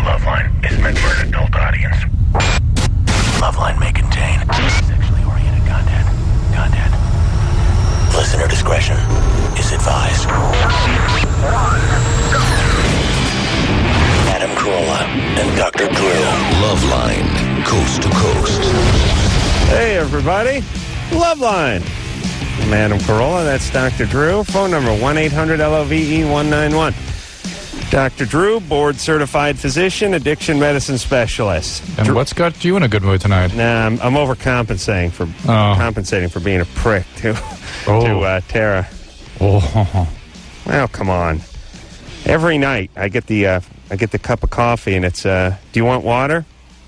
Loveline is meant for an adult audience. Loveline may contain sexually oriented content. Listener discretion is advised. Adam Carolla and Dr. Drew. Loveline, coast to coast. Hey, everybody. Loveline. I'm Adam Carolla. That's Dr. Drew. Phone number 1-800-LOVE-191. Dr. Drew, board-certified physician, addiction medicine specialist. And what's got you in a good mood tonight? Nah, I'm overcompensating for being a prick to Tara. Oh. Well, come on. Every night I get the cup of coffee and it's do you want water?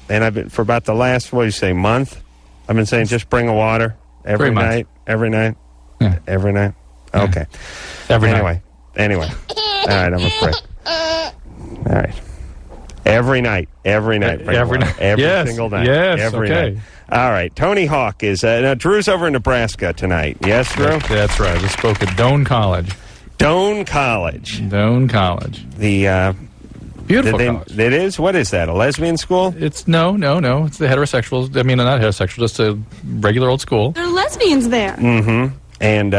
And I've been for about the last month. I've been saying just bring a water every night. Yeah. Every night. Okay. Anyway. All right, I'm a prick. All right. Every night. Every single night. Yes, every okay. night. All right. Tony Hawk is now Drew's over in Nebraska tonight. Yes, Drew? That's right. We spoke at Doane College. Doane College. The beautiful college. It is? What is that? A lesbian school? It's no. It's the heterosexual. I mean, not heterosexual, just a regular old school. There are lesbians there. Mm-hmm. And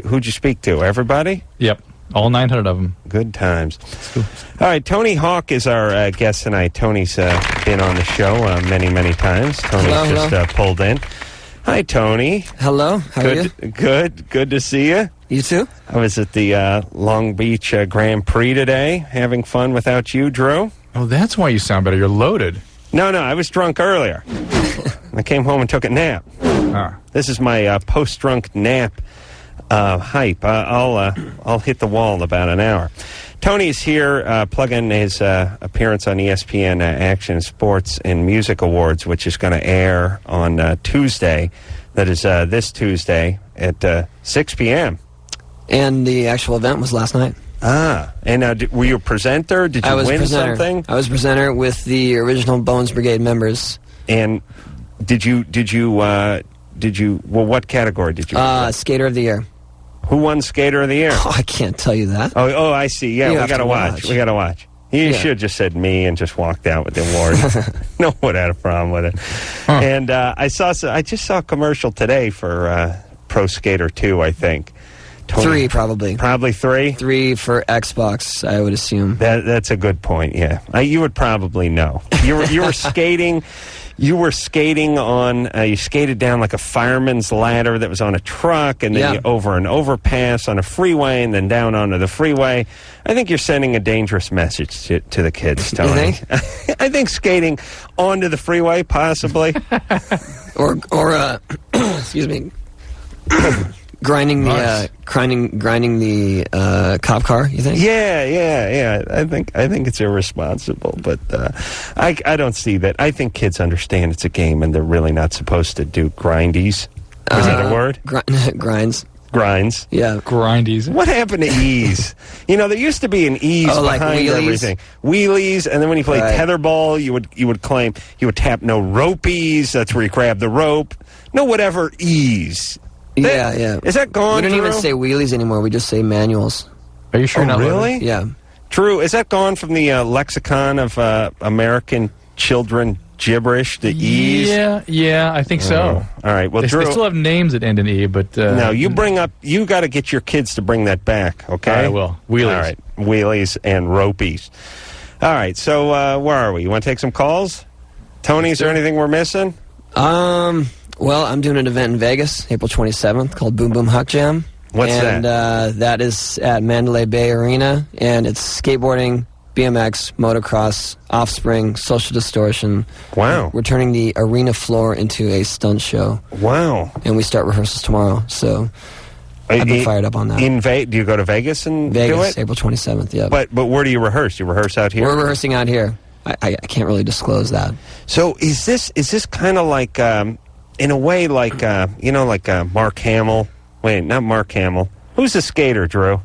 who'd you speak to? Everybody? Yep. All 900 of them. Good times. All right, Tony Hawk is our guest tonight. Tony's been on the show many, many times. Tony's just pulled in. Hi, Tony. Hello. How are you? Good to see you. You too? I was at the Long Beach Grand Prix today, having fun without you, Drew. Oh, that's why you sound better. You're loaded. No, I was drunk earlier. I came home and took a nap. This is my post-drunk nap hype. I'll hit the wall in about an hour. Tony's here, plug in his appearance on ESPN Action Sports and Music Awards, which is going to air on Tuesday. That is this Tuesday at 6 p.m. And the actual event was last night. And were you a presenter? Did you win something? I was a presenter with the original Bones Brigade members. And did you? Well, what category did you win? Skater of the Year. Who won Skater of the Year? Oh, I can't tell you that. Oh, I see. Yeah, we got to watch. We got to watch. You should have just said me and just walked out with the award. No one had a problem with it. And I just saw a commercial today for Pro Skater 2, I think. 3, probably. Probably 3? 3 for Xbox, I would assume. That's a good point, yeah. You would probably know. You were skating... You were skating on, you skated down like a fireman's ladder that was on a truck, and then you over an overpass on a freeway, and then down onto the freeway. I think you're sending a dangerous message to the kids, Tony. You think? I think skating onto the freeway, possibly. or excuse me, grinding the cop car. You think? Yeah. I think it's irresponsible, but I don't see that. I think kids understand it's a game, and they're really not supposed to do grindies. Was that a word? Grinds. Yeah. Grindies. What happened to ease? There used to be an ease behind like wheelies? Everything. Wheelies, and then when you played tetherball, you would claim you would tap no ropees. That's where you grab the rope. No whatever ease. Yeah. Is that gone? We don't even say wheelies anymore. We just say manuals. Are you sure? Not really? Loaded? Yeah. True. Is that gone from the lexicon of American children gibberish? The ease. Yeah. I think so. All right. Well, they still have names that end in E, but no. You got to get your kids to bring that back. Okay. I will. Wheelies. All right. Wheelies and ropies. All right. So where are we? You want to take some calls? Tony, is there anything we're missing? Well, I'm doing an event in Vegas, April 27th, called Boom Boom Huck Jam. What's that? And that is at Mandalay Bay Arena, and it's skateboarding, BMX, motocross, Offspring, Social Distortion. Wow. We're turning the arena floor into a stunt show. Wow. And we start rehearsals tomorrow, so I've been fired up on that. Do you go to Vegas and do it? April 27th, yeah. But where do you reherse? You rehearse out here? We're rehearsing out here. I can't really disclose that. So is this kind of like... in a way, like Mark Hamill. Wait, not Mark Hamill. Who's the skater, Drew?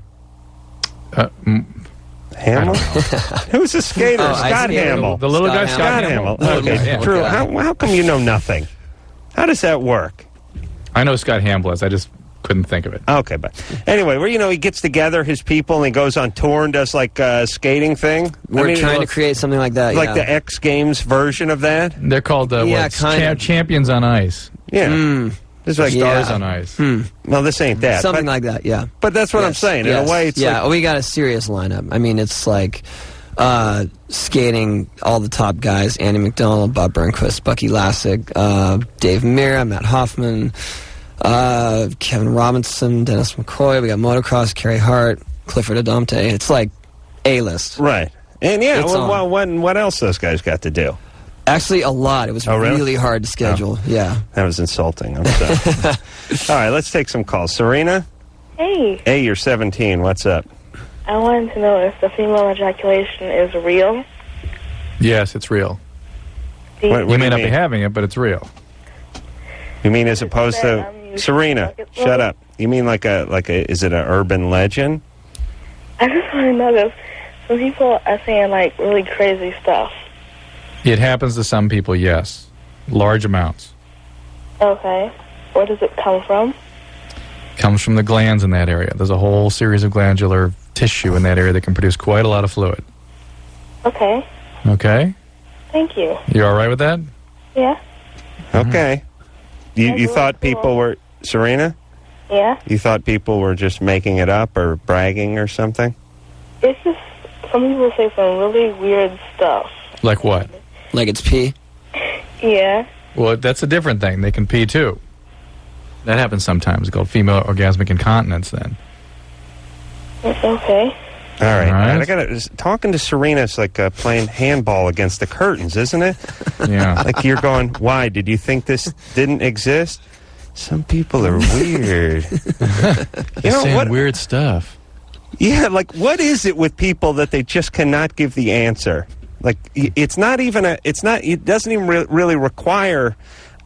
Hamill? Who's the skater? Scott Hamill. The little guy, Scott Hamill. Hamill. Okay, Yeah. Drew. How come you know nothing? How does that work? I know Scott Hamill is. I just couldn't think of it. Okay, but anyway, where he gets together his people and he goes on tour and does like a skating thing. We're trying to create something like that. Like the X Games version of that. They're called Champions on Ice. Yeah. It's like Stars on Ice. Well, this ain't that. Something like that, yeah. But that's what I'm saying. In a way, it's like... we got a serious lineup. I mean, it's like skating, all the top guys, Andy McDonald, Bob Burnquist, Bucky Lassick, Dave Mira, Matt Hoffman, Kevin Robinson, Dennis McCoy. We got motocross, Kerry Hart, Clifford Adamte. It's like A-list. Right. And what else those guys got to do? Actually, a lot. It was really hard to schedule. Yeah. That was insulting. I'm sorry. All right, let's take some calls. Serena? Hey. Hey, you're 17. What's up? I wanted to know if the female ejaculation is real. Yes, it's real. What you may not be having it, but it's real. You mean as opposed to... Serena, shut up. You mean like a is it an urban legend? I just want to know this. Some people are saying, like, really crazy stuff. It happens to some people, yes. Large amounts. Okay. Where does it come from? Comes from the glands in that area. There's a whole series of glandular tissue in that area that can produce quite a lot of fluid. Okay. Okay? Thank you. You all right with that? Yeah. Okay. You thought people were... Serena? Yeah? You thought people were just making it up or bragging or something? It's just... Some people say some really weird stuff. Like what? Like it's pee? Yeah. Well, that's a different thing. They can pee, too. That happens sometimes. It's called female orgasmic incontinence, then. Okay. All right. Talking to Serena is like playing handball against the curtains, isn't it? Yeah. Like you're going, why? Did you think this didn't exist? Some people are weird. Saying weird stuff. Yeah, like what is it with people that they just cannot give the answer? Like it's not even it doesn't even really require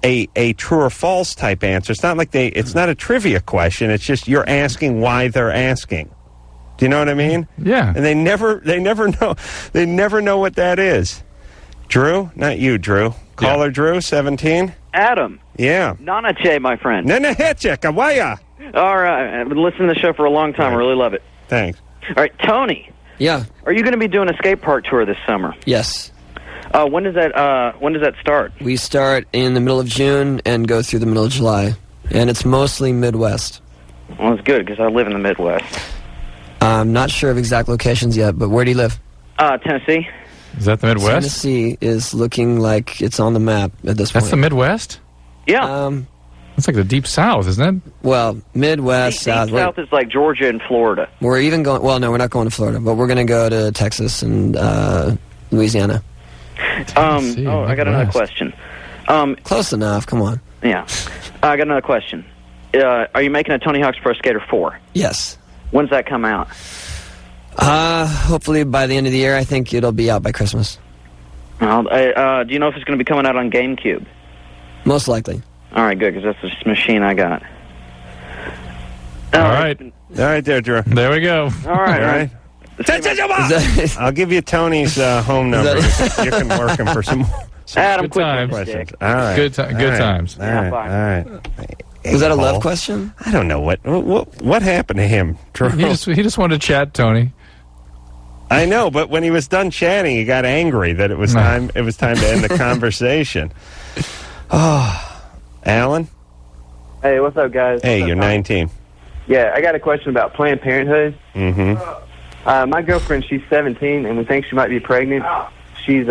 a true or false type answer. It's not like it's not a trivia question. It's just you're asking why they're asking. Do you know what I mean? Yeah. And they never know what that is. Drew? Not you, Drew. Caller Drew, 17? Adam. Yeah. Nanache, my friend. Nanache, kawaya. All right. I've been listening to the show for a long time. I really love it. Thanks. All right, Tony. Yeah. Are you going to be doing a skate park tour this summer? Yes. When does that start? We start in the middle of June and go through the middle of July. And it's mostly Midwest. Well, it's good because I live in the Midwest. I'm not sure of exact locations yet, but where do you live? Tennessee. Is that the Midwest? Tennessee is looking like it's on the map at this point. That's the Midwest? Yeah. It's like the Deep South, isn't it? Well, Midwest, South. Deep South is like Georgia and Florida. We're even going... Well, no, we're not going to Florida, but we're going to go to Texas and Louisiana. I got another question. Close enough, come on. Yeah. I got another question. Are you making a Tony Hawk's Pro Skater 4? Yes. When's that come out? Hopefully by the end of the year. I think it'll be out by Christmas. Do you know if it's going to be coming out on GameCube? Most likely. All right, good, because that's the machine I got. All right. All right there, Drew. There we go. All right. I'll give you Tony's home number. You can work him for some Adam, good times. questions. All right. Good times. All right. bye. All right. Was that a love question? I don't know what happened to him. Drew? He just wanted to chat, Tony. I know, but when he was done chatting, he got angry that it was time. It was time to end the conversation. Oh, Alan. Hey, what's up, guys? Hey, you're 19. Yeah, I got a question about Planned Parenthood. Mm-hmm. My girlfriend, she's 17, and we think she might be pregnant. She's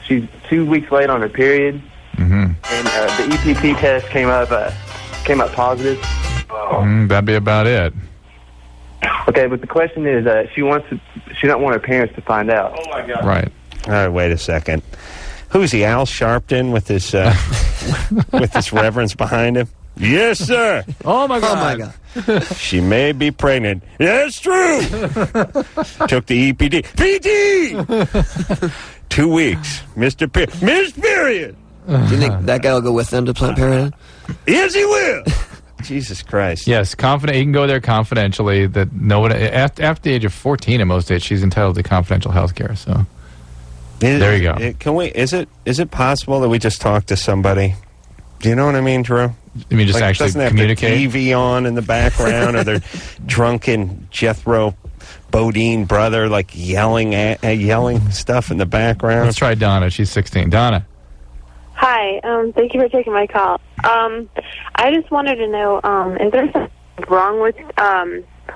2 weeks late on her period, and the EPP test came up positive. That'd be about it. Okay, but the question is, she don't want her parents to find out. Oh my God! Right. All right, wait a second. Who's he? Al Sharpton with this with this reverence behind him? Yes, sir. Oh my God! Oh my God! She may be pregnant. That's true. Took the EPD. PD. 2 weeks, Miss Period. Do you think that guy will go with them to Planned Parenthood? Yes, he will. Jesus Christ. Yes, confident. He can go there confidentially. That no one after the age of 14 in most states, she's entitled to confidential health care. So there you go. Can we? Is it possible that we just talk to somebody Do you know what I mean, Drew? You mean just Like, actually doesn't have communicate? the TV on in the background, or their drunken Jethro Bodine brother like yelling stuff in the background. Let's try Donna. She's 16. Donna. Hi. Thank you for taking my call. I just wanted to know, is there something wrong with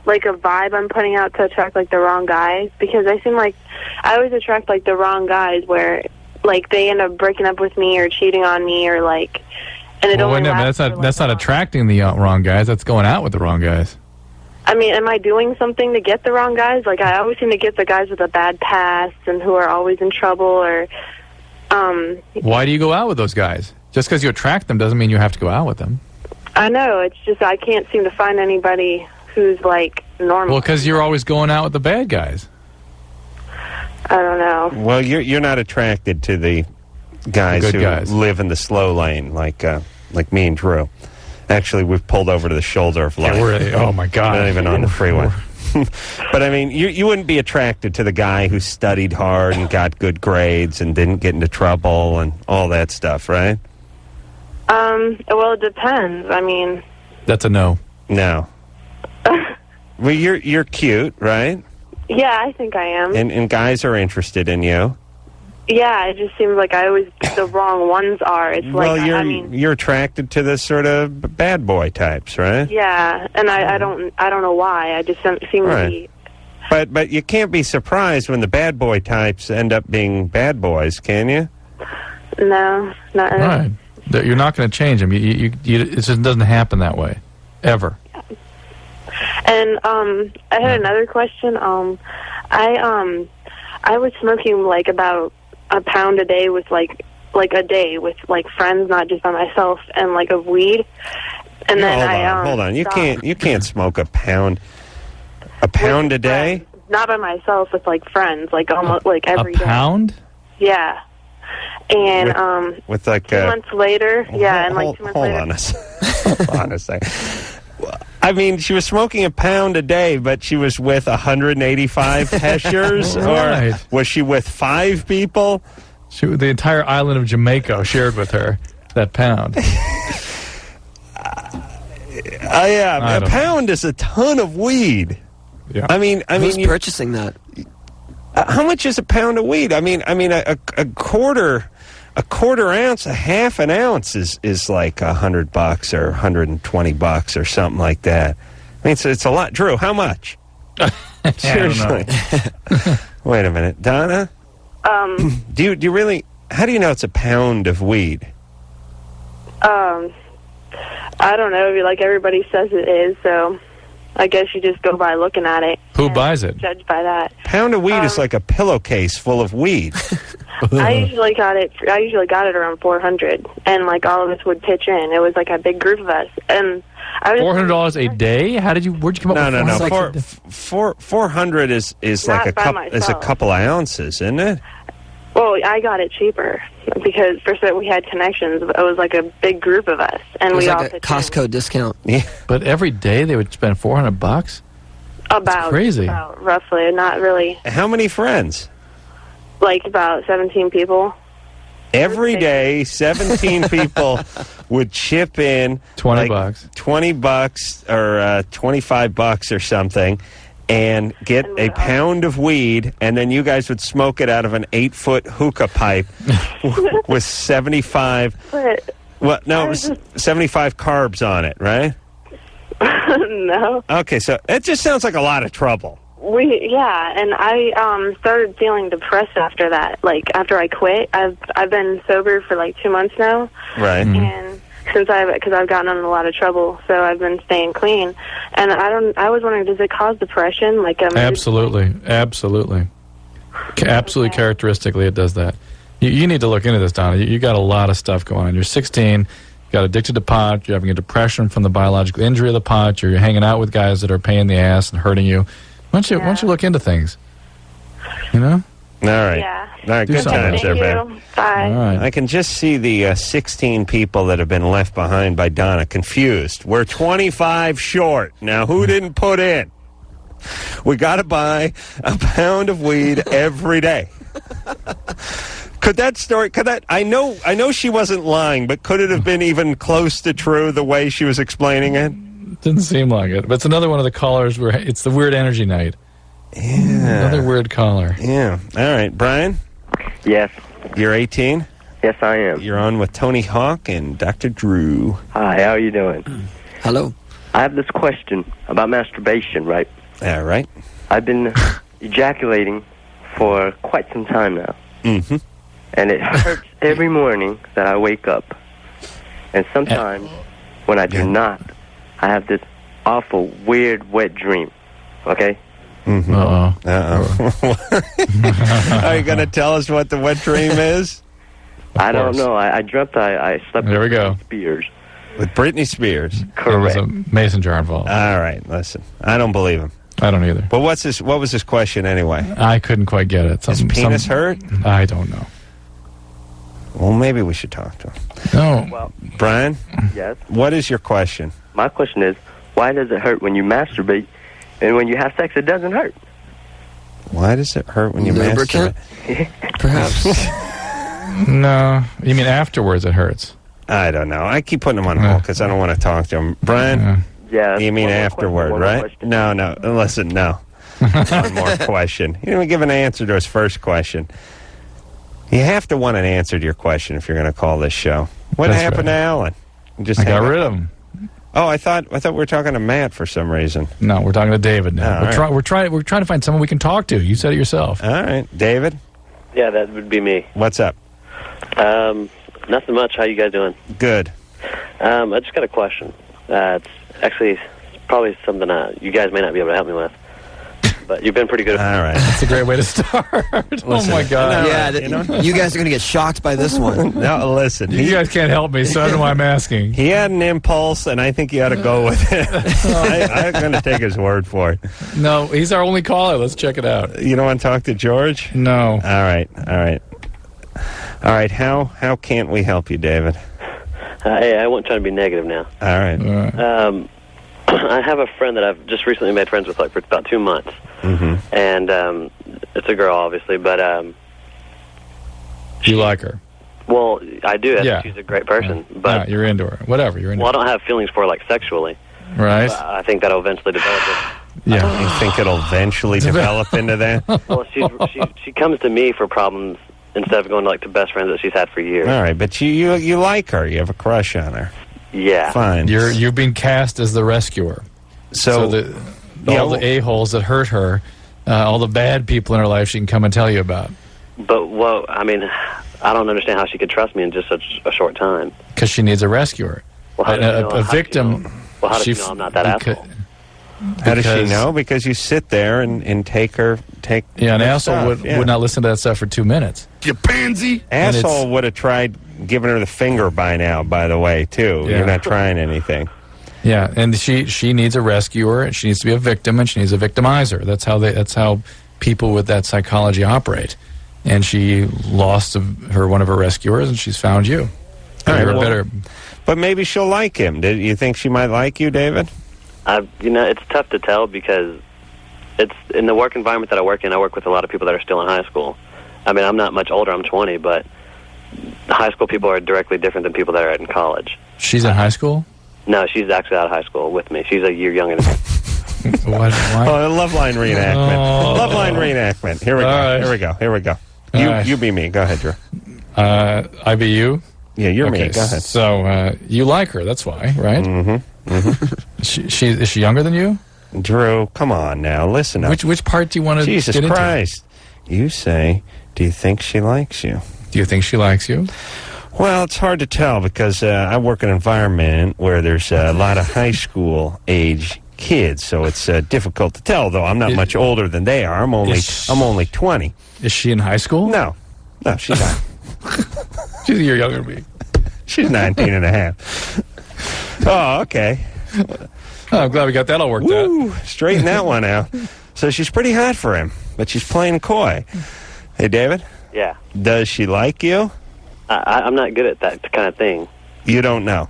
like a vibe I'm putting out to attract like the wrong guys? Because I seem like I always attract like the wrong guys, where like they end up breaking up with me or cheating on me, or like. And it only lasts for, like, that's not attracting the wrong guys. That's going out with the wrong guys. I mean, am I doing something to get the wrong guys? Like, I always seem to get the guys with a bad past and who are always in trouble, or... Why do you go out with those guys? Just because you attract them doesn't mean you have to go out with them. I know. It's just I can't seem to find anybody who's, like, normal. Well, because you're always going out with the bad guys. I don't know. Well, you're not attracted to the guys who live in the slow lane, like me and Drew. Actually, we've pulled over to the shoulder of life. Oh, my God. Not even on the freeway. But, I mean, you wouldn't be attracted to the guy who studied hard and got good grades and didn't get into trouble and all that stuff, right? Well, it depends. I mean... That's a no. No. Well, you're cute, right? Yeah, I think I am. And guys are interested in you. Yeah, it just seems like I always... the wrong ones are. It's well, like, you're attracted to the sort of bad boy types, right? Yeah, and I don't know why. I just seem to be... But you can't be surprised when the bad boy types end up being bad boys, can you? No, not really. Right. You're not going to change them. It just doesn't happen that way. Ever. And I had another question. I was smoking like about a pound a day with like a day with like friends, not just by myself, and like of weed. And then hold on. You stopped. can't smoke a pound a day. Friends. Not by myself, with like friends, like almost like every day. A pound? Yeah. And with like 2 months later, and like 2 months later. Hold on a second. I mean, she was smoking a pound a day, but she was with 185 heshers, Right. or was she with 5 people? The entire island of Jamaica shared with her that pound. Yeah, a pound is a ton of weed. Yeah. I mean, who's purchasing that? How much is a pound of weed? I mean, a quarter ounce, a half an ounce is like $100 or $120 or something like that. I mean, it's a lot. Drew, how much? Seriously. Wait a minute, Donna. Do you really? How do you know it's a pound of weed? I don't know. Like everybody says it is, so I guess you just go by looking at it. Who buys it? Judge by that. Pound of weed is like a pillowcase full of weed. I usually got it around 400, and like all of us would pitch in. It was like a big group of us, and I was $400 a day? Where'd you come up with $400? No. 400 is like a couple of ounces, isn't it? Well, I got it cheaper because first we had connections. It was like a big group of us, and we all like a Costco discount. Yeah. But every day they would spend $400? About crazy. About roughly, not really. How many friends? Like about 17 people. Every day, 17 people would chip in $20, $20 or $25 or something, and get a pound of weed, and then you guys would smoke it out of an 8-foot hookah pipe with 75. Well, no, it was 75 carbs on it, right? No. Okay, so it just sounds like a lot of trouble. And I started feeling depressed after that. Like after I quit, I've been sober for like 2 months now, right? And because I've gotten in a lot of trouble, so I've been staying clean. And I was wondering, does it cause depression? Like absolutely, characteristically, it does that. You need to look into this, Donna. You got a lot of stuff going on. You're 16. You got addicted to pot. You're having a depression from the biological injury of the pot. You're hanging out with guys that are paying in the ass and hurting you. Why don't you look into things? You know? All right. Yeah. All right, good times there, man. Bye. All right. I can just see the 16 people that have been left behind by Donna confused. We're 25 short. Now, who didn't put in? We got to buy a pound of weed every day. Could that I know she wasn't lying, but could it have been even close to true the way she was explaining it? Didn't seem like it. But it's another one of the callers where it's the weird energy night. Yeah. Another weird caller. Yeah. All right, Brian? Yes. You're 18? Yes, I am. You're on with Tony Hawk and Dr. Drew. Hi, how are you doing? Hello. I have this question about masturbation, right? All right. I've been ejaculating for quite some time now. Mm-hmm. And it hurts every morning that I wake up. And sometimes when I do not, I have this awful, weird, wet dream. Okay? Mm-hmm. Uh-oh. Are you going to tell us what the wet dream is? I don't know. I dreamt I slept There we with go. Spears. With Britney Spears. There was Correct. a mason jar involved. All right, listen. I don't believe him. I don't either. But what was his question anyway? I couldn't quite get it. His penis hurt? I don't know. Well, maybe we should talk to him. No. Well, Brian, yes. what is your question? My question is, why does it hurt when you masturbate, and when you have sex, it doesn't hurt? Why does it hurt when you Lubricant? masturbate? Perhaps. No. You mean afterwards it hurts? I don't know. I keep putting him on hold because I don't want to talk to him. Brian, Yeah. you mean one more afterward, question, one more right? question. No. Listen, no. One more question. You didn't give an answer to his first question. You have to want an answer to your question if you're going to call this show. What That's happened right. to Alan? Just I got hang up. rid of him. Oh, I thought we were talking to Matt for some reason. No, we're talking to David now. Oh, all We're trying to find someone we can talk to. You said it yourself. All right, David, Yeah, that would be me. what's up? Nothing much. How you guys doing? Good. I just got a question. It's actually probably something you guys may not be able to help me with, but you've been pretty good. All right. That's a great way to start. Oh my God! No, You guys are going to get shocked by this one. No, listen. You guys can't help me, so I don't know why I'm asking. He had an impulse, and I think you ought to go with it. I'm going to take his word for it. No, he's our only caller. Let's check it out. You don't want to talk to George? No. All right. How can't we help you, David? Hey, I wasn't trying to be negative now. All right. I have a friend that I've just recently made friends with, like for about 2 months, and it's a girl, obviously, but You like her? well, I do. Yeah. She's a great person, but you're into her. Whatever, you're into well, I don't have feelings for her like sexually. her. Right? I think that'll eventually develop. Yeah. You think it'll eventually develop into that? Well, she comes to me for problems instead of going to best friends that she's had for years. All right, but you like her. You have a crush on her. Yeah. Fine. You've been cast as the rescuer. So all the a-holes that hurt her, all the bad people in her life she can come and tell you about. But, well, I mean, I don't understand how she could trust me in just such a short time. Because she needs a rescuer. Well, how does she know- A how does she victim... know- Well, how does she know I'm not that asshole? How does she because- know? Because you sit there and take Yeah, an her asshole stuff, would not listen to that stuff for 2 minutes. You pansy. Asshole would have tried giving her the finger by now, by the way, too. Yeah. You're not trying anything. Yeah, and she needs a rescuer, and she needs to be a victim, and she needs a victimizer. That's how people with that psychology operate. And she lost one of her rescuers, and she's found you. All right, You're a well- better... But maybe she'll like him. Do you think she might like you, David? It's tough to tell because it's in the work environment that I work in. I work with a lot of people that are still in high school. I mean, I'm not much older. I'm 20, but high school people are directly different than people that are in college. She's in high school? No, she's actually out of high school with me. She's a year younger than me. Why? Oh, a Loveline reenactment. Oh. Loveline reenactment. Here we go. All right. Here we go. All You right. you be me. Go ahead, Drew. I be you? Yeah, you're Okay, me. Go ahead. So you like her, that's why, right? Mm-hmm. Is she younger than you? Drew, come on now. Listen up. Which part do you want to Jesus get into? Christ. You say, do you think she likes you? Do you think she likes you? Well, it's hard to tell because I work in an environment where there's a lot of high school age kids, so it's difficult to tell. Though I'm not much older than they are. I'm only 20. Is she in high school? No, she's not. She's a year younger than me. She's 19 and a half. Oh, okay. Oh, I'm glad we got that all worked out. Woo, straighten that one out. So she's pretty hot for him, but she's playing coy. Hey, David, Yeah. does she like you? I'm not good at that kind of thing. You don't know.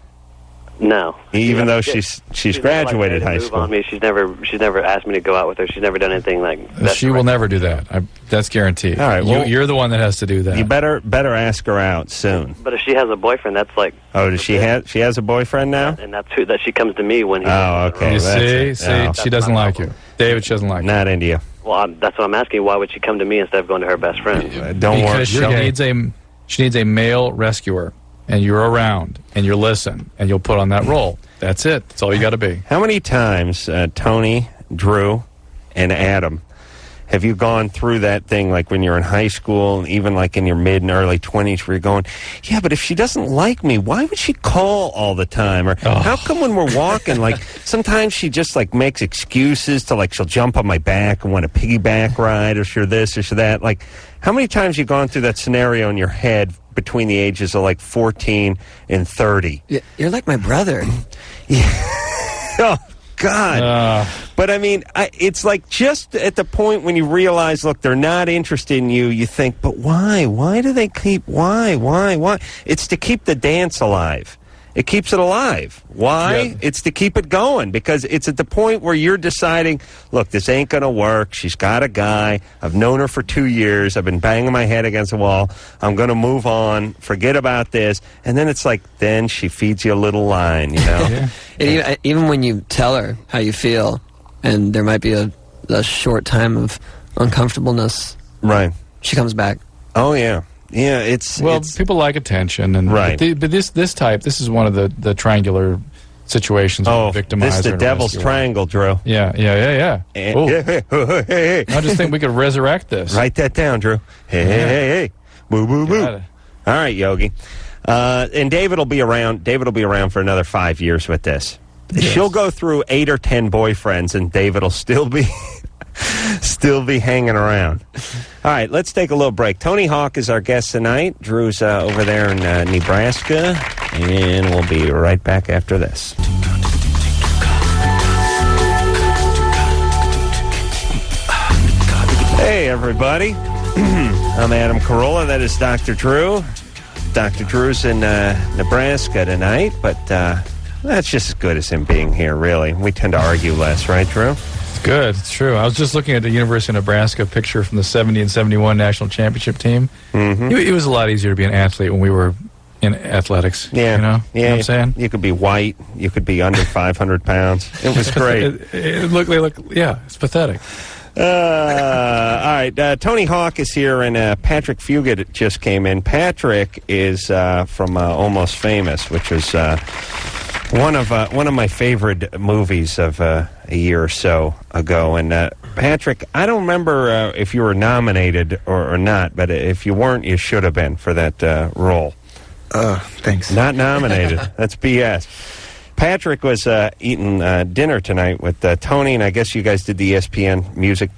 No. Even though she's graduated never high move school. On me. She's never asked me to go out with her. She's never done anything like that. She will never do that. That's guaranteed. All right, well, you're the one that has to do that. You better ask her out soon. But if she has a boyfriend, that's like. Oh, does she has a boyfriend now? And that's that she comes to me when. Oh, okay. You see, she doesn't like you. David, she doesn't like you. Not into you. Well, that's what I'm asking. Why would she come to me instead of going to her best friend? Don't worry. Because she needs a male rescuer, and you're around, and you listen, and you'll put on that role. That's it. That's all you got to be. How many times, Tony, Drew, and Adam, have you gone through that thing, like when you're in high school, and even like in your mid and early 20s, where you're going, yeah, but if she doesn't like me, why would she call all the time? Or how come when we're walking, like sometimes she just like makes excuses to like she'll jump on my back and want a piggyback ride, or she'll this or she'll that. Like, how many times you gone through that scenario in your head between the ages of like 14 and 30? You're like my brother. Oh, God. But, I mean, it's like just at the point when you realize, look, they're not interested in you, you think, but why? Why do they keep, why? It's to keep the dance alive. It keeps it alive. Why? Yeah. It's to keep it going, because it's at the point where you're deciding, look, this ain't going to work. She's got a guy. I've known her for 2 years. I've been banging my head against the wall. I'm going to move on. Forget about this. And then it's like, then she feeds you a little line, you know? And even when you tell her how you feel, and there might be a short time of uncomfortableness, Right. she comes back. Oh, yeah. Yeah, people like attention, and right. But this is one of the triangular situations. Oh, with victimizer. this is the and devil's rescuer. triangle, Drew. Yeah. And, hey. I just think we could resurrect this. Write that down, Drew. Hey. Boo, boo, boo. Got it. All right, Yogi. And David will be around. David will be around for another 5 years with this. Yes. She'll go through 8 or 10 boyfriends, and David will still be hanging around. All right, let's take a little break. Tony Hawk is our guest tonight. Drew's over there in Nebraska, and we'll be right back after this. Hey, everybody. I'm Adam Carolla. That is Dr. Drew. Dr. Drew's in Nebraska tonight, but that's just as good as him being here, really. We tend to argue less, right, Drew? Good, it's true. I was just looking at the University of Nebraska picture from the 70 and 71 national championship team. Mm-hmm. It was a lot easier to be an athlete when we were in athletics. Yeah. You know what I'm saying? You could be white. You could be under 500 pounds. It was great. It's pathetic. All right, Tony Hawk is here, and Patrick Fugit just came in. Patrick is from Almost Famous, which was one of my favorite movies of a year or so ago. And Patrick, I don't remember if you were nominated or not, but if you weren't, you should have been for that role. Thanks. Not nominated. That's BS. Patrick was eating dinner tonight with Tony, and I guess you guys did the ESPN Music,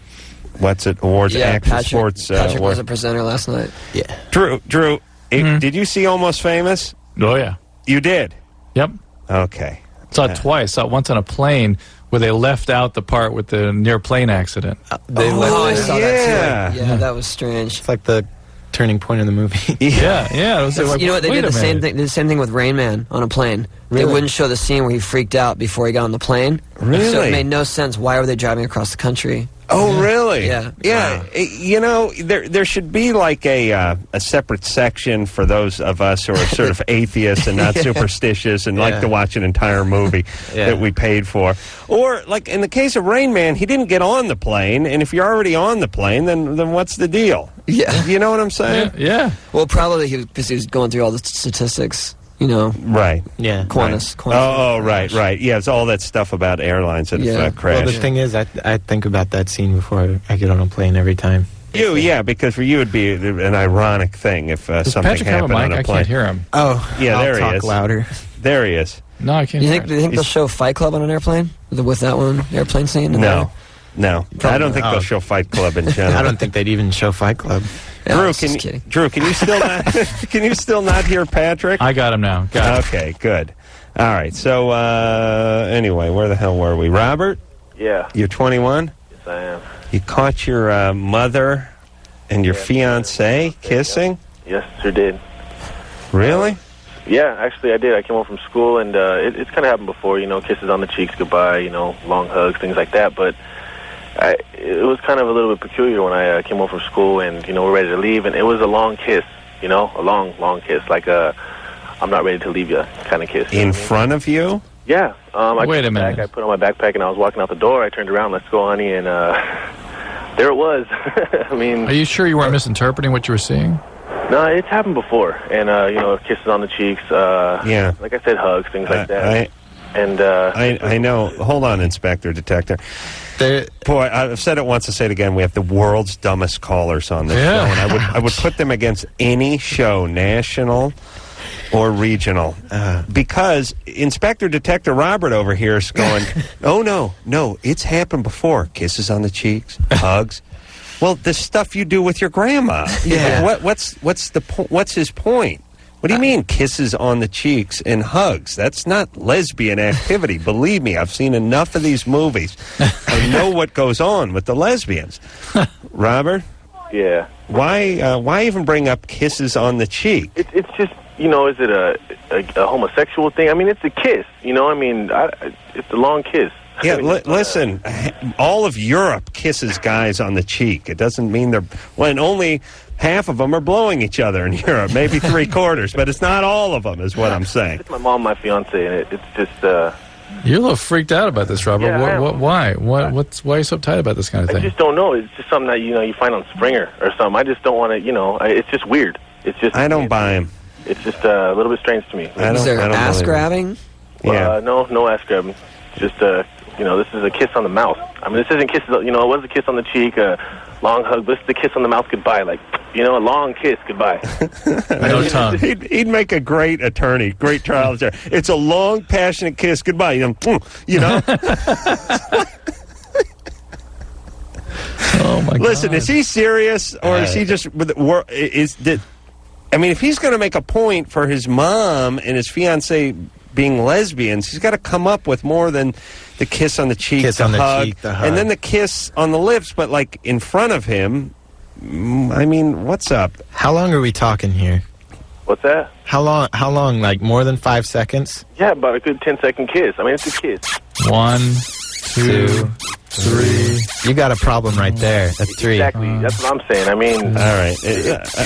Awards, Action Sports. Patrick was a presenter last night. Yeah. Drew, did you see Almost Famous? Oh, yeah. You did? Yep. Okay. Saw it twice. Saw it once on a plane where they left out the part with the near plane accident. I saw that too. Yeah, that was strange. It's like the turning point in the movie. Yeah. It was like, you know what? They did the same thing. The same thing with Rain Man on a plane. Really? They wouldn't show the scene where he freaked out before he got on the plane. Really? So it made no sense. Why were they driving across the country? Oh, really? Yeah. Yeah. Wow. You know, there should be like a separate section for those of us who are sort of atheists and not superstitious and like to watch an entire movie that we paid for. Or, like in the case of Rain Man, he didn't get on the plane, and if you're already on the plane, then what's the deal? Yeah. You know what I'm saying? Yeah. Well, probably because he was going through all the statistics. You know, right? Yeah, Qantas. Oh, right. Yeah, it's all that stuff about airlines that have crashed. Well, the thing is, I think about that scene before I get on a plane every time. Because for you it'd be an ironic thing if something Patrick happened have a mic? on a I plane. can't hear him. Oh, yeah, I'll there he talk is. Louder. There he is. No, I can't. You hear think him. they'll show Fight Club on an airplane with that one airplane scene? No. I don't think they'll show Fight Club in general. I don't think they'd even show Fight Club. Drew, can you still not hear Patrick? I got him now. Got it. Okay, good. All right. So anyway, where the hell were we? Robert? Yeah. You're 21? Yes, I am. You caught your mother and your fiancé kissing? Yes, sure did. Really? Yeah, actually I did. I came home from school, and it's kind of happened before, kisses on the cheeks, goodbye, long hugs, things like that. But it was kind of a little bit peculiar when I came home from school, and, we're ready to leave, and it was a long kiss, a long, long kiss, like a I'm not ready to leave you kind of kiss. In front of you? Yeah. Wait a minute. I put on my backpack, and I was walking out the door. I turned around, let's go, honey, and there it was. I mean... Are you sure you weren't misinterpreting what you were seeing? No, it's happened before, and kisses on the cheeks. Yeah, like I said, hugs, things like that. I know. Hold on, Inspector Detector. Boy, I've said it once. I say it again. We have the world's dumbest callers on this show, and I would put them against any show, national or regional, because Inspector Detector Robert over here is going, oh no, it's happened before. Kisses on the cheeks, hugs. Well, the stuff you do with your grandma. Yeah. Like, what's his point? What do you mean kisses on the cheeks and hugs? That's not lesbian activity. Believe me, I've seen enough of these movies. I know what goes on with the lesbians. Robert? Yeah. Why even bring up kisses on the cheek? It's just, is it a homosexual thing? I mean, it's a kiss, it's a long kiss. Yeah, listen, all of Europe kisses guys on the cheek. It doesn't mean when only half of them are blowing each other in Europe, maybe 3/4, but it's not all of them, is what I'm saying. It's my mom, my fiance, and it's just... You're a little freaked out about this, Robert. Yeah, why? Why are you so uptight about this kind of thing? I just don't know. It's just something that, you find on Springer or something. I just don't want to, it's just weird. It's just... I don't buy him. It's just a little bit strange to me. Is there ass grabbing? Yeah. No ass grabbing. Just, this is a kiss on the mouth. I mean, this isn't kisses, it was a kiss on the cheek, a long hug, but this is the kiss on the mouth goodbye, like, a long kiss goodbye. No tongue. He'd make a great attorney, great trial attorney. It's a long, passionate kiss goodbye. Oh, my God. Listen, is he serious, or is he just... I mean, if he's going to make a point for his mom and his fiancée being lesbians, he's got to come up with more than the kiss on the cheek, the hug, and then the kiss on the lips, but like in front of him. I mean, what's up? How long are we talking here? What's that? How long? Like more than 5 seconds? Yeah, about a good 10-second kiss. I mean, it's a kiss. 1, 2, 3. You got a problem right there. That's 3. Exactly. That's what I'm saying. I mean... All right.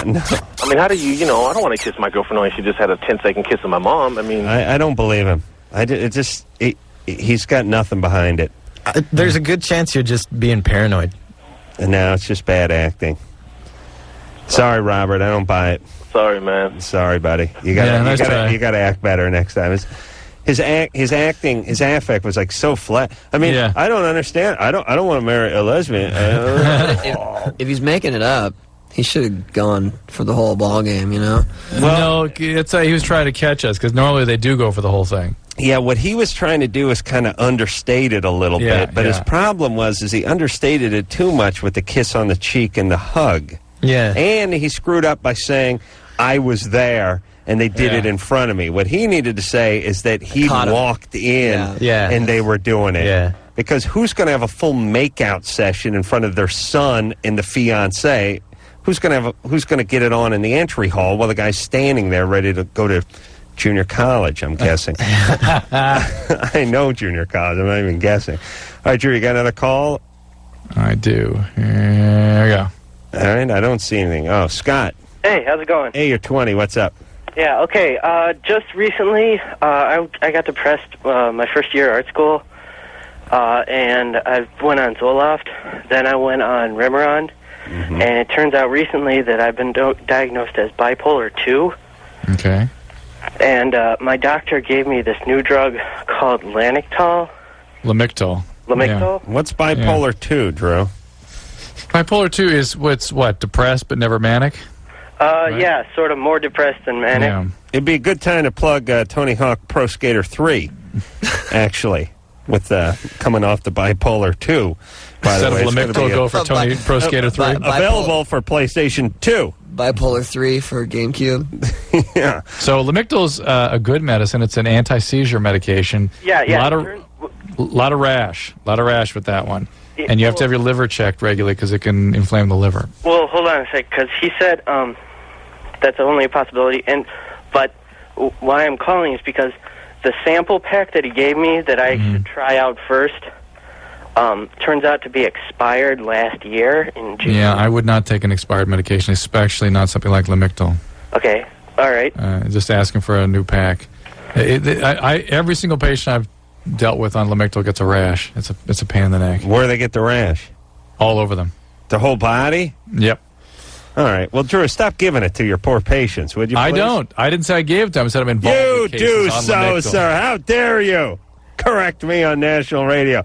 No. I mean, how do you, I don't want to kiss my girlfriend knowing she just had a 10-second kiss with my mom. I mean... I don't believe him. He's got nothing behind it. There's a good chance you're just being paranoid. And now it's just bad acting. Sorry, Robert. I don't buy it. Sorry, man. Sorry, buddy. You gotta act better next time. His affect was like so flat. I mean, I don't understand. I don't want to marry a lesbian. If he's making it up, he should have gone for the whole ball game, Well, no, it's he was trying to catch us, because normally they do go for the whole thing. Yeah, what he was trying to do is kind of understate it a little bit, but his problem was he understated it too much with the kiss on the cheek and the hug. Yeah. And he screwed up by saying, I was there, and they did it in front of me. What he needed to say is that he walked in, and they were doing it. Yeah. Because who's going to have a full makeout session in front of their son and the fiancé? Who's going to get it on in the entry hall while the guy's standing there ready to go to junior college, I'm guessing. I know junior college. I'm not even guessing. All right, Drew, you got another call? I do. Here we go. All right, I don't see anything. Oh, Scott. Hey, how's it going? Hey, you're 20. What's up? Yeah, okay. Just recently, I got depressed my first year at art school, and I went on Zoloft. Then I went on Remeron, and it turns out recently that I've been diagnosed as bipolar 2. Okay. And my doctor gave me this new drug called Lamictal. Lamictal. Yeah. What's bipolar 2, Drew? Bipolar 2 is what, depressed but never manic? Right? Yeah, sort of more depressed than manic. Yeah. It'd be a good time to plug Tony Hawk Pro Skater 3, actually, with coming off the bipolar 2. Instead of Lamictal, go for Tony Pro Skater 3. Available for PlayStation 2. Bipolar 3 for GameCube. Yeah. So Lamictal's a good medicine. It's an anti-seizure medication. Yeah. A lot of rash with that one. And you have to have your liver checked regularly because it can inflame the liver. Well, hold on a sec, because he said that's only a possibility. But why I'm calling is because the sample pack that he gave me that I should try out first turns out to be expired last year in June. Yeah, I would not take an expired medication, especially not something like Lamictal. Okay, all right. Just asking for a new pack. Every single patient I've dealt with on Lamictal gets a rash. It's a pain in the neck. Where do they get the rash? All over them. The whole body? Yep. All right. Well, Drew, stop giving it to your poor patients, would you please? I don't. I didn't say I gave it to them. I said I'm involved You with cases do on so, Lamictal. sir. How dare you correct me on national radio?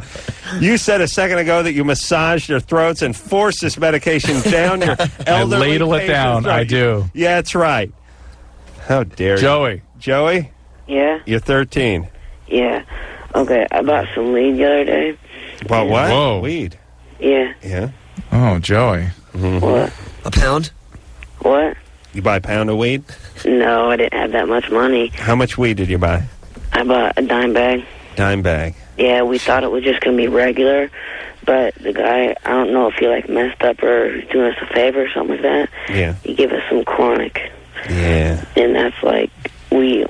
You said a second ago that you massage their throats and force this medication down your elderly I ladle it patients' down. throat. I do. Yeah, that's right. How dare you. Joey? Yeah? You're 13. Yeah. Okay, I bought some weed the other day. Well, what? Whoa. Weed. Yeah. Yeah. Oh, Joey. What? A pound? What? You buy a pound of weed? No, I didn't have that much money. How much weed did you buy? I bought a dime bag. Dime bag. Yeah, we thought it was just going to be regular, but the guy, I don't know if he, like, messed up or doing us a favor or something like that. Yeah. He gave us some chronic. Yeah. And that's, like, me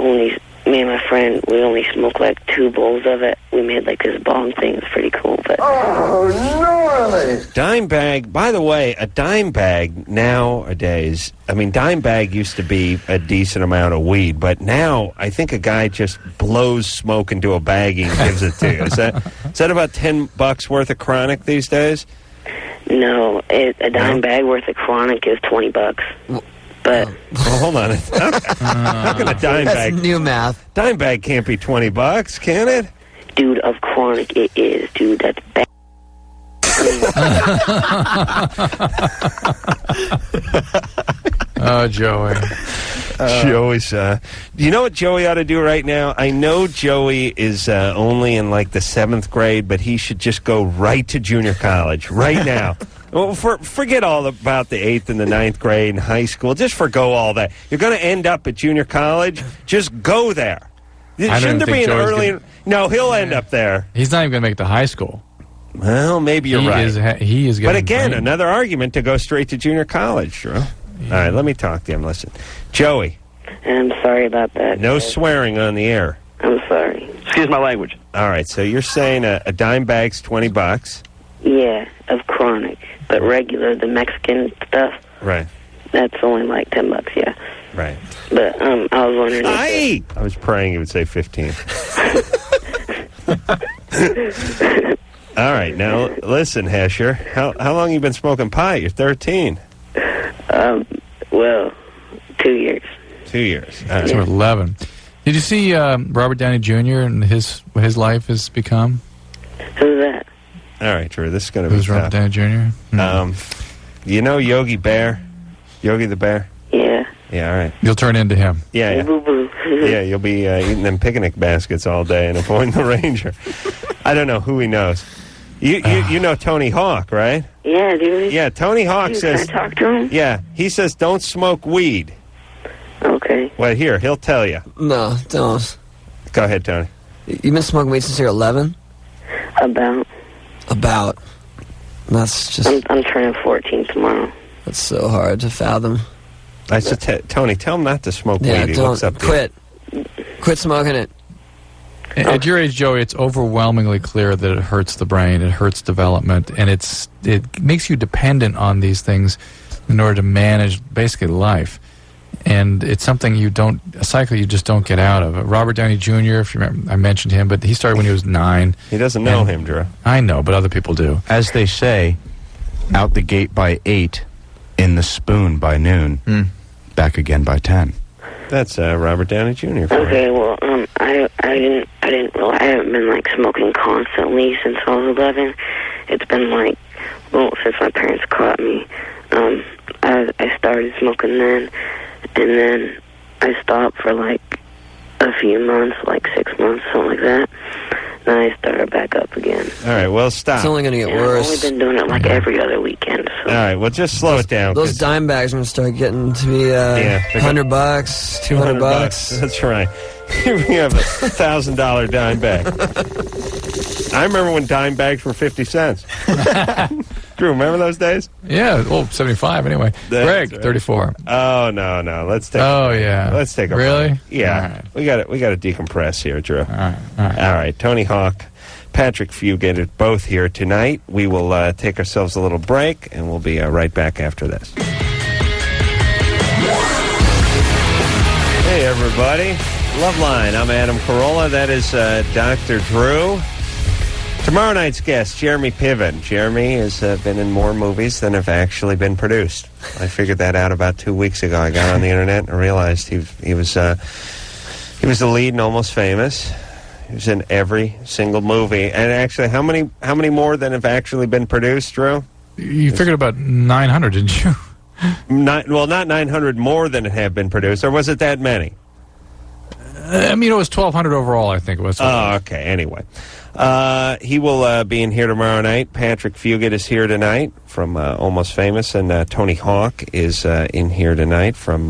and my friend, we only smoked, like, 2 bowls of it. We made, like, this bong thing. It's pretty cool, but... Oh, gnarly! Dime bag, by the way, a dime bag nowadays, I mean, dime bag used to be a decent amount of weed, but now I think a guy just blows smoke into a baggie and gives it to you. Is that about $10 worth of chronic these days? No, a dime bag worth of chronic is $20. But well, hold on. How can a dime bag? That's new math. Dime bag can't be $20, can it? Dude, of chronic it is, dude. That's bad. Oh, Joey. Joey's. You know what Joey ought to do right now? I know Joey is only in like the 7th grade, but he should just go right to junior college right now. Well, forget all about the 8th and the 9th grade and high school. Just forgo all that. You're going to end up at junior college. Just go there. Shouldn't there be an early? No, he'll end up there. He's not even going to make it to high school. Well, maybe you're right. He is. But again, another argument to go straight to junior college, Drew. All right, let me talk to him. Listen, Joey. I'm sorry about that. No swearing on the air. I'm sorry. Excuse my language. All right, so you're saying a dime bag's $20? Yeah, of chronic, but regular, the Mexican stuff. Right. That's only like $10. Yeah. Right. But I was wondering. I was praying you would say 15. All right, now listen, Hesher. How long you been smoking pot? You're 13. Well, 2 years. 2 years. So 11. Did you see Robert Downey Jr. and what his life has become? Who's that? All right, Drew. This is going to be Who's tough. Robert Downey Jr.? You know Yogi Bear? Yogi the Bear? Yeah. Yeah, all right. You'll turn into him. Yeah. Yeah, you'll be eating them picnic baskets all day and avoiding the ranger. I don't know who he knows. You know Tony Hawk, right? Yeah, dude. Yeah, Tony Hawk says... Can I talk to him? Yeah, he says don't smoke weed. Okay. Well, here, he'll tell you. No, don't. Go ahead, Tony. You've been smoking weed since you're 11? About. That's just... I'm turning 14 tomorrow. That's so hard to fathom. I said, Tony, tell him not to smoke weed. He don't. looks up to Quit. Quit smoking it. At your age, Joey, it's overwhelmingly clear that it hurts the brain, it hurts development, and it makes you dependent on these things in order to manage basically life. And it's something a cycle you just don't get out of. Robert Downey Jr., if you remember, I mentioned him, but he started when he was 9. He doesn't know him, Drew. I know, but other people do. As they say, out the gate by 8, in the spoon by noon, back again by 10. That's Robert Downey Jr. Okay, well, I haven't been like smoking constantly since I was 11. It's been like, since my parents caught me. I started smoking then, and then I stopped for like a few months, like 6 months, something like that. Then I started back up again. All right, well, stop. It's only going to get worse. I've only been doing it like every other weekend. So. All right, well, just slow it down. Those dime bags are going to start getting to be $100, $200. That's right. We have a $1,000 dime bag. I remember when dime bags were 50 cents. Drew, remember those days? Yeah, 75 anyway. That's Greg, right. 34. Oh, no. Let's take yeah. Let's take a Really? break. Yeah. All We got to decompress here, Drew. All right. All right. Tony Hawk, Patrick Fugate are both here tonight. We will take ourselves a little break, and we'll be right back after this. Hey, everybody. Loveline. I'm Adam Carolla. That is Dr. Drew. Tomorrow night's guest, Jeremy Piven. Jeremy has been in more movies than have actually been produced. I figured that out about 2 weeks ago. I got on the internet and realized he was the lead in Almost Famous. He was in every single movie. And actually, how many more than have actually been produced, Drew? You figured about 900, didn't you? Not 900 more than have been produced, or was it that many? I mean, it was 1,200 overall, I think it was. Oh, okay. Anyway. He will be in here tomorrow night. Patrick Fugate is here tonight from Almost Famous, and Tony Hawk is in here tonight from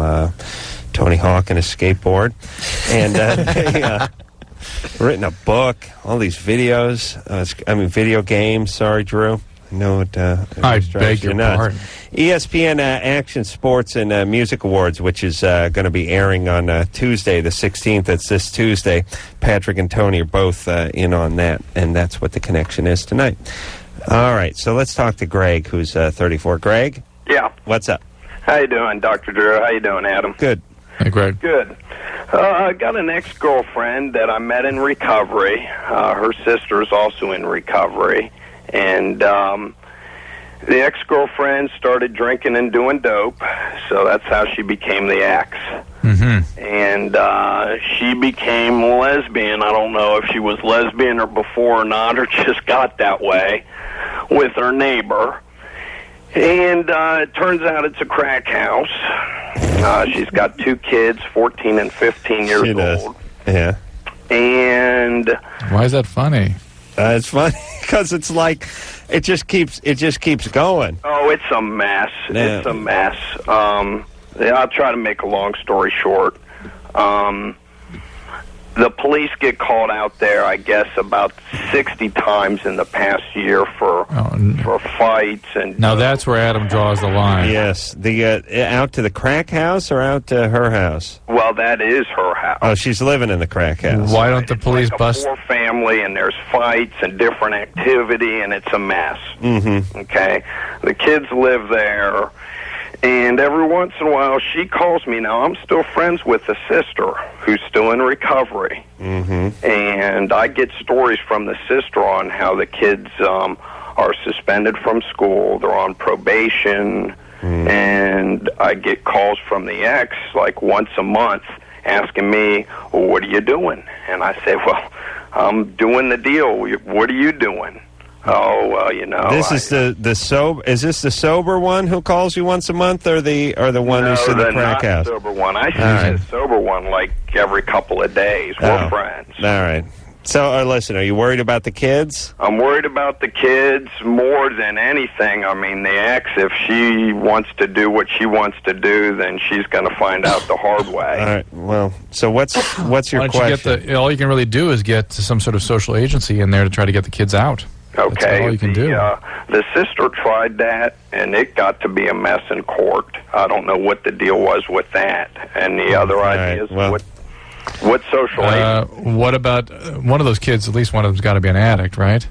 Tony Hawk and his skateboard. And they written a book, all these videos. Video games. Sorry, Drew. I know it. I beg your pardon. ESPN Action Sports and Music Awards, which is going to be airing on Tuesday, the 16th. That's this Tuesday. Patrick and Tony are both in on that, and that's what the connection is tonight. All right, so let's talk to Greg, who's 34. Greg? Yeah. What's up? How you doing, Dr. Drew? How you doing, Adam? Good. Hey, Greg. Good. I got an ex-girlfriend that I met in recovery. Her sister is also in recovery. And the ex-girlfriend started drinking and doing dope, so that's how she became the ex. Mm-hmm. And she became lesbian. I don't know if she was lesbian or before or not, or just got that way with her neighbor. And it turns out it's a crack house. She's got 2 kids, 14 and 15 years old. Yeah. And why is that funny? It's funny because it's like it just keeps going. Oh, it's a mess. Yeah. It's a mess. I'll try to make a long story short. The police get called out there, I guess, about 60 times in the past year for fights and. Now that's where Adam draws the line. Yes, out to the crack house or out to her house. Well, that is her house. Oh, she's living in the crack house. Why don't the police bust? 4-family, and there's fights and different activity, and it's a mess. Mm-hmm. Okay, the kids live there. And every once in a while, she calls me. Now, I'm still friends with the sister, who's still in recovery. Mm-hmm. And I get stories from the sister on how the kids are suspended from school. They're on probation. Mm. And I get calls from the ex, like once a month, asking me, well, what are you doing? And I say, well, I'm doing the deal. What are you doing? Oh, well, you know. This is the sober. Is this the sober one who calls you once a month, or the one who's in the crack house? No, the sober one. I see the sober one like every couple of days. We're friends. All right. So, listen, are you worried about the kids? I'm worried about the kids more than anything. I mean, the ex, if she wants to do what she wants to do, then she's going to find out the hard way. All right. Well, so what's your question? All you can really do is get some sort of social agency in there to try to get the kids out. Okay. That's all you can do. The sister tried that, and it got to be a mess in court. I don't know what the deal was with that. And the other idea is what social agency? What about one of those kids? At least one of them's got to be an addict, right?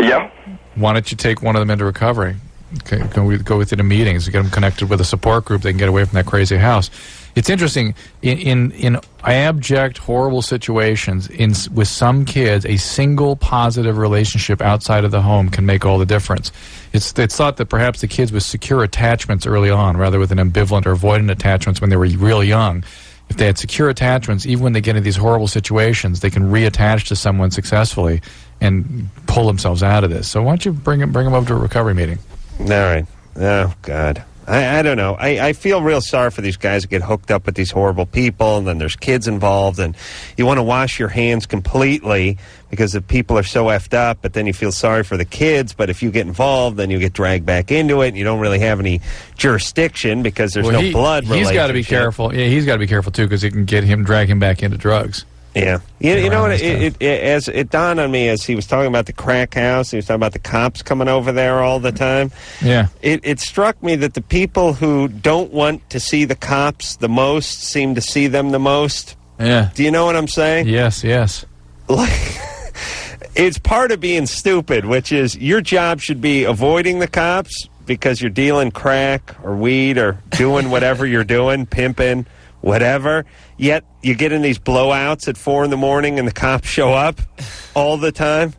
Yeah. Why don't you take one of them into recovery? Okay, go with you to meetings, get them connected with a support group. They can get away from that crazy house. It's interesting in abject, horrible situations. With some kids, a single positive relationship outside of the home can make all the difference. It's thought that perhaps the kids with secure attachments early on, rather with an ambivalent or avoidant attachments when they were real young, if they had secure attachments, even when they get into these horrible situations, they can reattach to someone successfully and pull themselves out of this. So why don't you bring them over to a recovery meeting? All right. Oh, God. I don't know. I feel real sorry for these guys who get hooked up with these horrible people, and then there's kids involved, and you want to wash your hands completely because the people are so effed up, but then you feel sorry for the kids, but if you get involved, then you get dragged back into it, and you don't really have any jurisdiction because there's no blood relationship. He's got to be careful. Yeah, he's got to be careful, too, because it can drag him back into drugs. Yeah. You know what? As it dawned on me as he was talking about the crack house, he was talking about the cops coming over there all the time. Yeah. It struck me that the people who don't want to see the cops the most seem to see them the most. Yeah. Do you know what I'm saying? Yes, yes. Like, it's part of being stupid, which is your job should be avoiding the cops because you're dealing crack or weed or doing whatever you're doing, pimping, whatever. Yet you get in these blowouts at 4 in the morning and the cops show up all the time.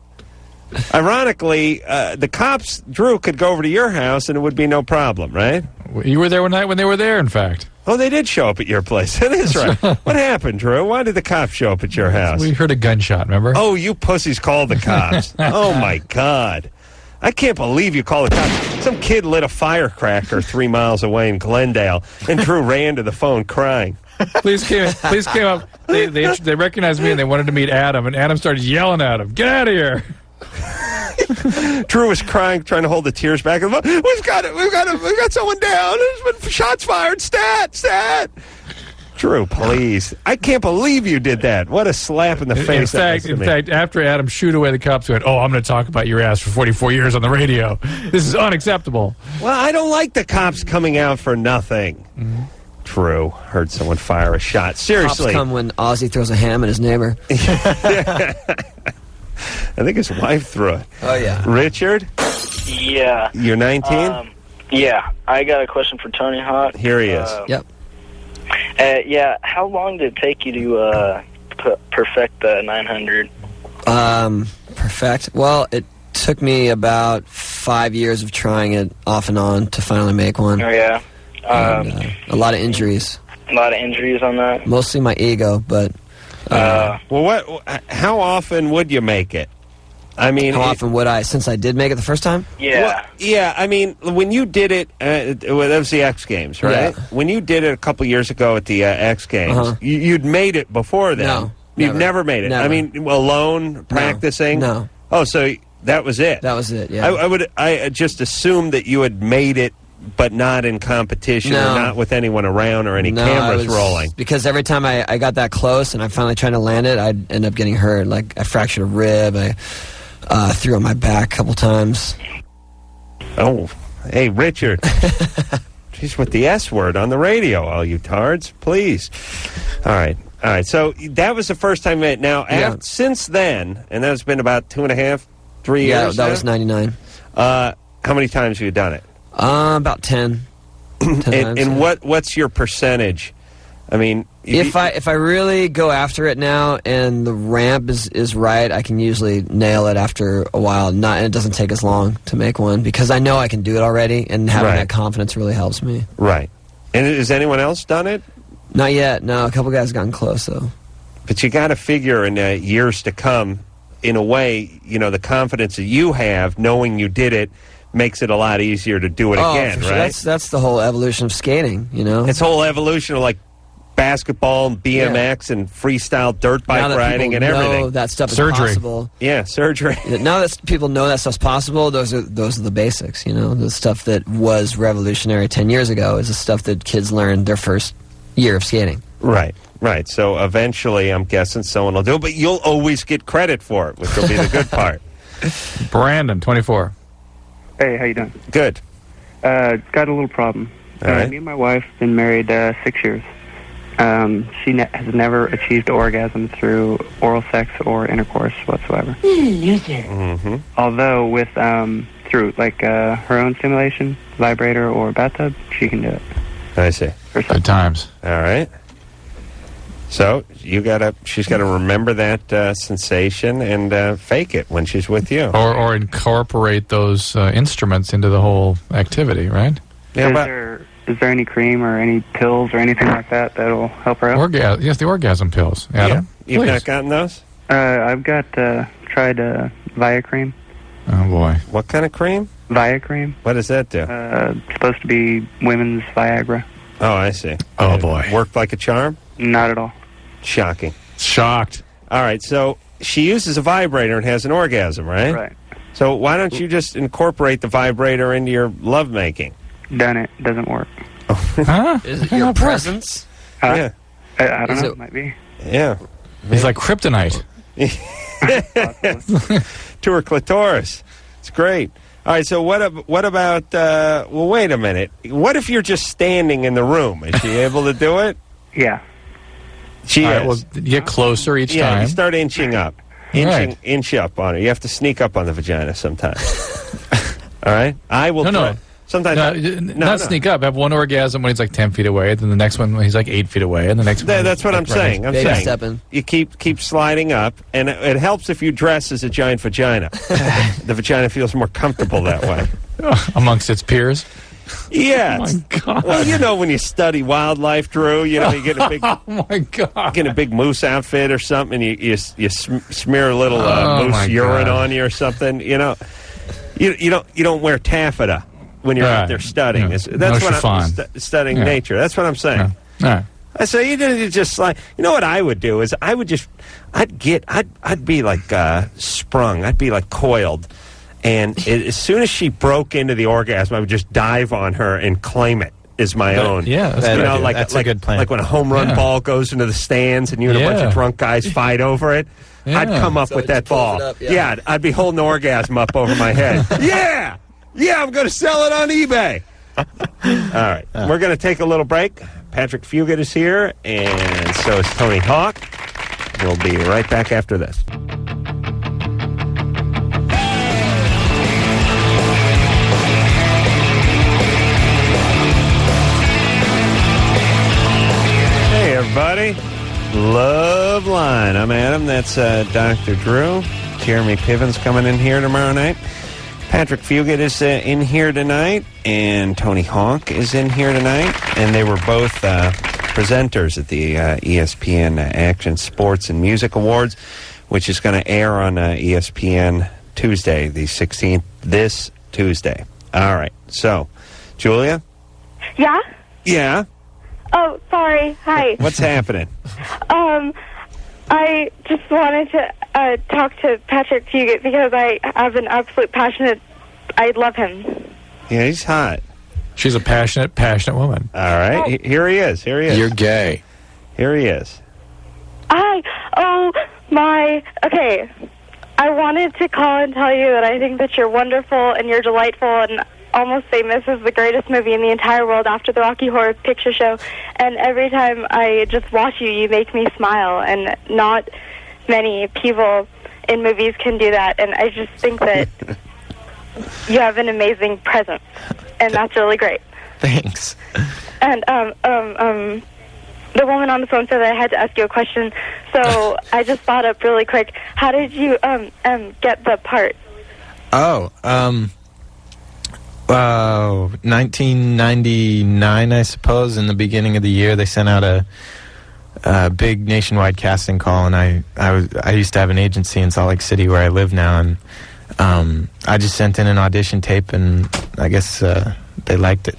Ironically, the cops, Drew, could go over to your house and it would be no problem, right? You were there one night when they were there, in fact. Oh, they did show up at your place. That is right. What happened, Drew? Why did the cops show up at your house? We heard a gunshot, remember? Oh, you pussies called the cops. Oh, my God. I can't believe you called the cops. Some kid lit a firecracker 3 miles away in Glendale, and Drew ran to the phone crying. Police came up. They recognized me and they wanted to meet Adam, and Adam started yelling at him, "Get out of here!" Drew was crying, trying to hold the tears back. We've got someone down. There's been shots fired. Stat. Drew, please. I can't believe you did that. What a slap in the face. In fact, after Adam shooed away the cops, went, "Oh, I'm going to talk about your ass for 44 years on the radio. This is unacceptable." Well, I don't like the cops coming out for nothing. Mm-hmm. True. Heard someone fire a shot. Seriously. Cops come when Ozzy throws a ham at his neighbor. I think his wife threw it. Oh, yeah. Richard? Yeah. You're 19? Yeah. I got a question for Tony Hawk. Here he is. Yep. Yeah. How long did it take you to perfect the 900? Perfect? Well, it took me about 5 years of trying it off and on to finally make one. Oh, yeah. A lot of injuries. A lot of injuries on that? Mostly my ego, but... well, how often would you make it? I mean... How often would I, since I did make it the first time? Yeah. Well, yeah, I mean, when you did it, that was the X Games, right? Yeah. When you did it a couple years ago at the X Games, you'd made it before then. No. You've never made it. Never. I mean, alone, practicing? No. Oh, so that was it? That was it, yeah. I just assumed that you had made it, but not in competition or not with anyone around or any cameras rolling. Because every time I got that close and I finally tried to land it, I'd end up getting hurt. Like, I fractured a rib, I threw on my back a couple times. Oh, hey, Richard. Jeez, with the S word on the radio, all you tards, please. All right. So that was the first time you met. Now, since then, and that's been about 2.5, 3 years. Yeah, that was 99. How many times have you done it? About 10. 10 times, and what's your percentage? I mean, if I really go after it now and the ramp is right, I can usually nail it after a while. And it doesn't take as long to make one because I know I can do it already, and having that confidence really helps me. Right. And has anyone else done it? Not yet. No, a couple guys gotten close though. But you got to figure in years to come, in a way, the confidence that you have, knowing you did it, makes it a lot easier to do it again, sure. right? That's the whole evolution of skating, It's whole evolution of like basketball and BMX and freestyle dirt bike riding and everything. Know that stuff is possible. Yeah, surgery. Now that people know that stuff's possible, those are the basics. The stuff that was revolutionary 10 years ago is the stuff that kids learned their first year of skating. Right. So eventually, I'm guessing someone will do it, but you'll always get credit for it, which will be the good part. Brandon, 24. Hey, how you doing? Good. Got a little problem. All right. Me and my wife been married 6 years. She has never achieved orgasm through oral sex or intercourse whatsoever. Mm-hmm. Although with through her own stimulation, vibrator or bathtub, she can do it. I see. Good times. All right. So she's got to remember that sensation and fake it when she's with you, or incorporate those instruments into the whole activity, right? Yeah. Is there any cream or any pills or anything like that that'll help her out? Yes, the orgasm pills. Adam, you've not gotten those? I've got tried Viacream. Oh boy, what kind of cream? Viacream. What does that do? It's supposed to be women's Viagra. Oh, I see. Oh boy, worked like a charm? Not at all. Shocking. Shocked. All right, so she uses a vibrator and has an orgasm, right? Right. So why don't you just incorporate the vibrator into your lovemaking? Done it. Doesn't work. Huh? Is it your presence? Yeah. I don't know. It might be. Yeah. He's like kryptonite. To her clitoris. It's great. All right, so what about, well, wait a minute. What if you're just standing in the room? Is she able to do it? Yeah. She All is. right, well, you get closer each Yeah, time. you start inching up. Inch up on her. You have to sneak up on the vagina sometimes. All right? I will No. Sometimes. Not sneak up. Have one orgasm when he's like 10 feet away, then the next one when he's like 8 feet away, and the next one. That's what I'm saying. I'm Baby saying stepping. you keep sliding up, and it helps if you dress as a giant vagina. The vagina feels more comfortable that way. Amongst its peers. Yes. Oh my God. Well, you know when you study wildlife, Drew, you know you get a big. Oh my God. Get a big moose outfit or something, and you smear a little moose urine on you or something. You know, you don't wear taffeta when you're out there studying. Yeah. That's what I'm studying nature. That's what I'm saying. Yeah. I say you just like, you know what I would do is I'd be like sprung. I'd be like coiled. And as soon as she broke into the orgasm, I would just dive on her and claim it as my own. Yeah, that's that's a good plan. Like when a home run ball goes into the stands and you and a bunch of drunk guys fight over it, I'd come up with that ball. I'd be holding the orgasm up over my head. Yeah, I'm going to sell it on eBay. All right, we're going to take a little break. Patrick Fugit is here, and so is Tony Hawk. We'll be right back after this. Hey, everybody. Loveline. I'm Adam. That's Dr. Drew. Jeremy Piven's coming in here tomorrow night. Patrick Fugit is in here tonight, and Tony Hawk is in here tonight. And they were both presenters at the ESPN Action Sports and Music Awards, which is going to air on ESPN Tuesday, the 16th, this Tuesday. All right. So, Julia? Yeah? Yeah? Oh, sorry. Hi. What's happening? I just wanted to talk to Patrick Fugit because I have an absolute passionate... I love him. Yeah, he's hot. She's a passionate woman. All right. Here he is. You're gay. Here he is. Okay. I wanted to call and tell you that I think that you're wonderful and you're delightful and almost say this is the greatest movie in the entire world after the Rocky Horror Picture Show. And every time I just watch you, you make me smile. And not many people in movies can do that. And I just think that you have an amazing presence. And that's really great. Thanks. And the woman on the phone said that I had to ask you a question, so I just thought up really quick. How did you get the part? 1999, I suppose. In the beginning of the year, they sent out a big nationwide casting call, and I used to have an agency in Salt Lake City where I live now, and I just sent in an audition tape, and I guess they liked it.